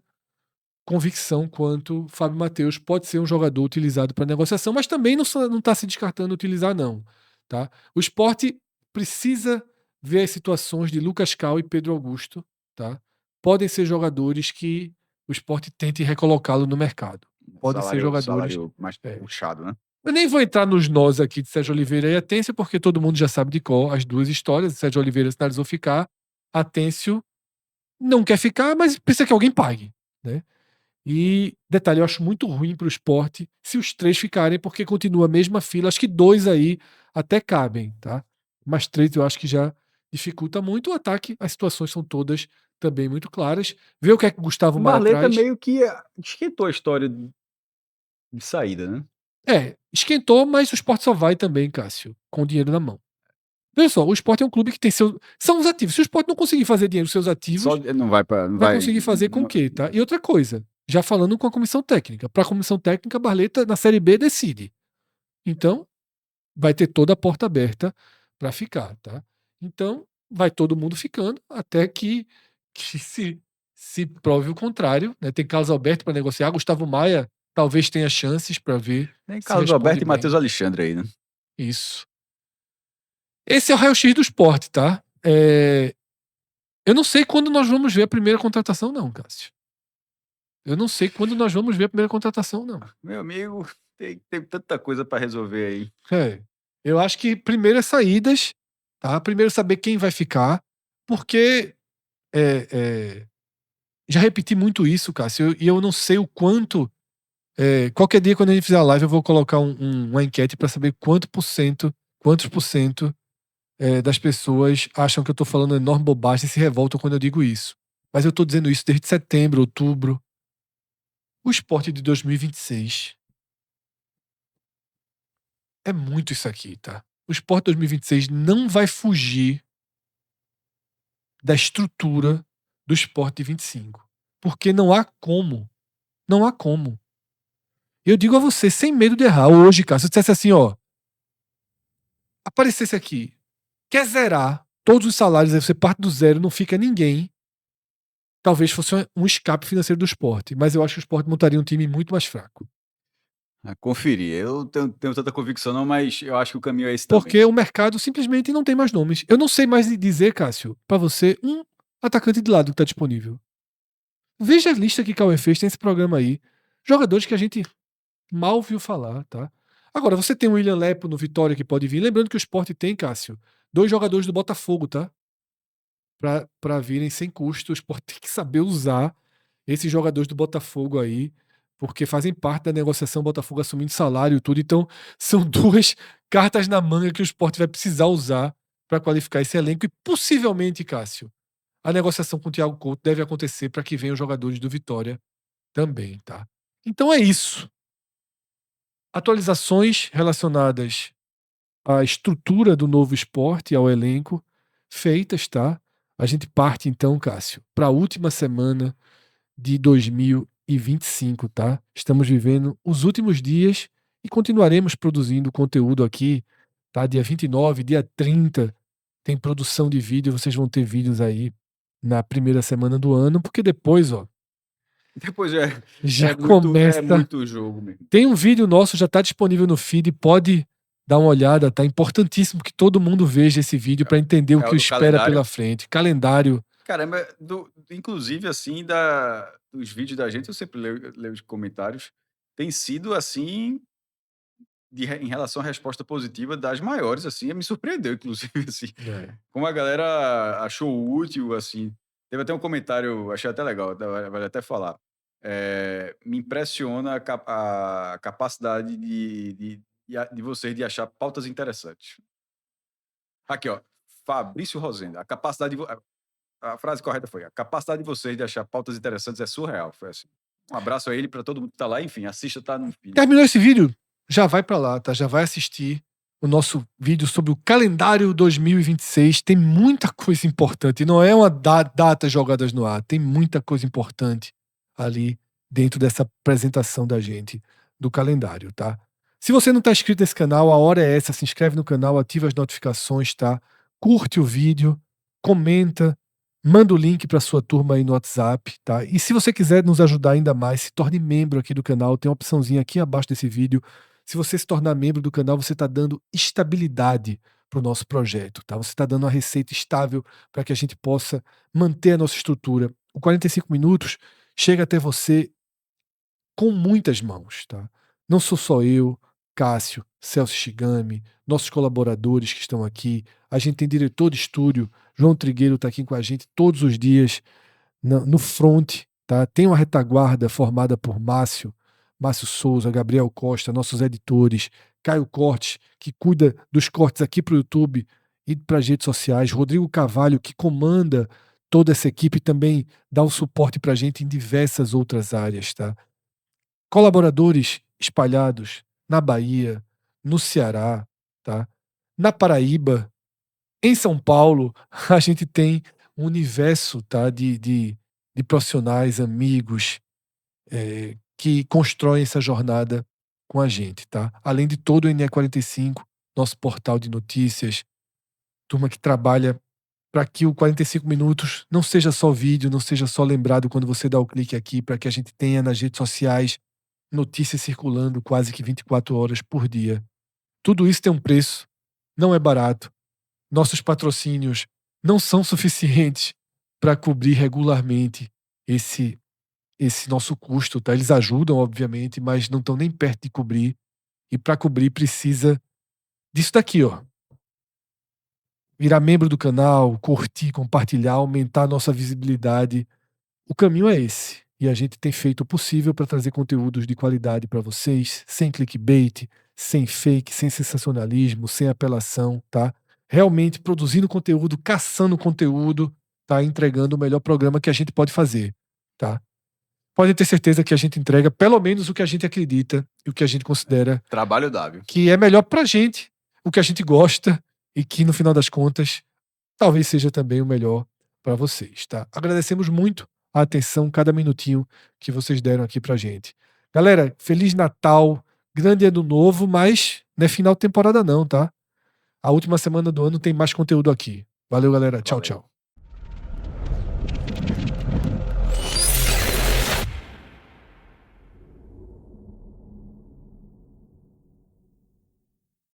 convicção quanto Fábio Matheus. Pode ser um jogador utilizado para negociação, mas também não está se descartando utilizar, não. Tá? O Sport precisa ver as situações de Lucas Cal e Pedro Augusto. Tá? Podem ser jogadores que o Sport tente recolocá-lo no mercado. Podem ser jogadores. Salário mais puxado, né? Eu nem vou entrar nos nós aqui de Sérgio Oliveira e Atêncio, porque todo mundo já sabe de qual as duas histórias. Sérgio Oliveira sinalizou ficar, Atêncio não quer ficar, mas precisa que alguém pague. Né? E, detalhe, eu acho muito ruim para o Sport se os 3 ficarem, porque continua a mesma fila. Acho que 2 aí até cabem, tá? Mas 3 eu acho que já dificulta muito o ataque. As situações são todas também muito claras. Vê o que é que o Gustavo Maia Barleta traz. meio que esquentou a história de saída, né? Esquentou, mas o Sport só vai também, Cássio, com o dinheiro na mão. Veja só, o Sport é um clube que tem são os ativos. Se o Sport não conseguir fazer dinheiro com seus ativos, não vai conseguir fazer com o quê? Tá? E outra coisa, já falando com a comissão técnica. Para a comissão técnica, a Barleta na Série B decide. Então, vai ter toda a porta aberta para ficar. Tá? Então, vai todo mundo ficando até que se prove o contrário. Né? Tem Carlos Alberto para negociar. Gustavo Maia talvez tenha chances para ver. Tem Carlos Alberto e Matheus Alexandre aí, né? Isso. Esse é o raio-x do Sport, tá? Eu não sei quando nós vamos ver a primeira contratação, não, Cássio. Eu não sei quando nós vamos ver a primeira contratação, não. Meu amigo, tem tanta coisa para resolver aí. Eu acho que primeiro as saídas, tá? Primeiro saber quem vai ficar, porque já repeti muito isso, Cássio, e eu não sei o quanto. Qualquer dia, quando a gente fizer a live, eu vou colocar uma enquete para saber quantos por cento das pessoas acham que eu tô falando enorme bobagem e se revoltam quando eu digo isso. Mas eu tô dizendo isso desde setembro, outubro. O Sport de 2026 é muito isso aqui, tá? O Sport 2026 não vai fugir da estrutura do Sport de 25. Porque não há como. Não há como. Eu digo a você, sem medo de errar, hoje, cara, se eu dissesse assim, ó, aparecesse aqui, quer zerar todos os salários, aí você parte do zero, não fica ninguém, talvez fosse um escape financeiro do Sport. Mas eu acho que o Sport montaria um time muito mais fraco. Conferir. Eu tenho tanta convicção não, mas eu acho que o caminho é esse também. Porque o mercado simplesmente não tem mais nomes. Eu não sei mais dizer, Cássio, pra você, um atacante de lado que tá disponível. Veja a lista que Cauê fez, tem esse programa aí. Jogadores que a gente mal viu falar, tá? Agora, você tem o William Lepo no Vitória que pode vir. Lembrando que o Sport tem, Cássio, 2 jogadores do Botafogo, tá? Pra virem sem custo. O Sport tem que saber usar esses jogadores do Botafogo aí, porque fazem parte da negociação, o Botafogo assumindo salário e tudo. Então, são 2 cartas na manga que o Sport vai precisar usar para qualificar esse elenco. E possivelmente, Cássio, a negociação com o Thiago Couto deve acontecer para que venham os jogadores do Vitória também, tá? Então é isso. Atualizações relacionadas à estrutura do novo Sport e ao elenco feitas, tá? A gente parte então, Cássio, para a última semana de 2025, tá? Estamos vivendo os últimos dias e continuaremos produzindo conteúdo aqui, tá? Dia 29, dia 30 tem produção de vídeo, vocês vão ter vídeos aí na primeira semana do ano, porque depois, ó, Depois já é começa. muito jogo mesmo. Tem um vídeo nosso, já tá disponível no feed, pode dar uma olhada, tá importantíssimo que todo mundo veja esse vídeo para entender o que do espera calendário. pela frente. Calendário. Caramba, inclusive, assim, dos vídeos da gente, eu sempre leio os comentários, tem sido, assim, em relação à resposta positiva, das maiores, assim, me surpreendeu, inclusive, assim, como a galera achou útil, assim. Teve até um comentário, achei até legal, vale até falar. Me impressiona a capacidade de vocês de achar pautas interessantes. Aqui, ó, Fabrício Rosenda, a frase correta foi: a capacidade de vocês de achar pautas interessantes é surreal. Foi assim. Um abraço a ele, para todo mundo que tá lá. Enfim, assista, tá no vídeo. Terminou esse vídeo? Já vai para lá, tá? Já vai assistir o nosso vídeo sobre o calendário 2026. Tem muita coisa importante. Não é uma data jogadas no ar. Tem muita coisa importante ali dentro dessa apresentação da gente do calendário, tá? Se você não tá inscrito nesse canal, a hora é essa. Se inscreve no canal, ativa as notificações, tá? Curte o vídeo, comenta, manda o link para sua turma aí no WhatsApp, tá? E se você quiser nos ajudar ainda mais, se torne membro aqui do canal. Tem uma opçãozinha aqui abaixo desse vídeo. Se você se tornar membro do canal, você está dando estabilidade para o nosso projeto, tá? Você está dando uma receita estável para que a gente possa manter a nossa estrutura. O 45 minutos chega até você com muitas mãos, tá? Não sou só eu, Cássio, Celso Shigami, nossos colaboradores que estão aqui. A gente tem diretor de estúdio, João Trigueiro está aqui com a gente todos os dias no front, tá? Tem uma retaguarda formada por Márcio Souza, Gabriel Costa, nossos editores, Caio Cortes, que cuida dos cortes aqui para o YouTube e para as redes sociais, Rodrigo Carvalho, que comanda toda essa equipe e também dá o suporte para a gente em diversas outras áreas, tá? Colaboradores espalhados na Bahia, no Ceará, tá? Na Paraíba, em São Paulo, a gente tem um universo, tá, de profissionais, amigos, que constroem essa jornada com a gente, tá? Além de todo o NE45, nosso portal de notícias, turma que trabalha para que o 45 minutos não seja só vídeo, não seja só lembrado quando você dá o clique aqui, para que a gente tenha nas redes sociais notícias circulando quase que 24 horas por dia. Tudo isso tem um preço, não é barato. Nossos patrocínios não são suficientes para cobrir regularmente esse nosso custo, tá? Eles ajudam, obviamente, mas não estão nem perto de cobrir. E para cobrir precisa disso daqui, ó. Virar membro do canal, curtir, compartilhar, aumentar a nossa visibilidade. O caminho é esse. E a gente tem feito o possível para trazer conteúdos de qualidade para vocês, sem clickbait, sem fake, sem sensacionalismo, sem apelação, tá? Realmente produzindo conteúdo, caçando conteúdo, tá? Entregando o melhor programa que a gente pode fazer, tá? Podem ter certeza que a gente entrega pelo menos o que a gente acredita e o que a gente considera Trabalho dável. que é melhor pra gente, o que a gente gosta e que no final das contas talvez seja também o melhor para vocês, tá? Agradecemos muito a atenção, cada minutinho que vocês deram aqui pra gente. Galera, Feliz Natal, grande ano novo, mas não é final de temporada não, tá? A última semana do ano tem mais conteúdo aqui. Valeu, galera. Tchau, Valeu. tchau.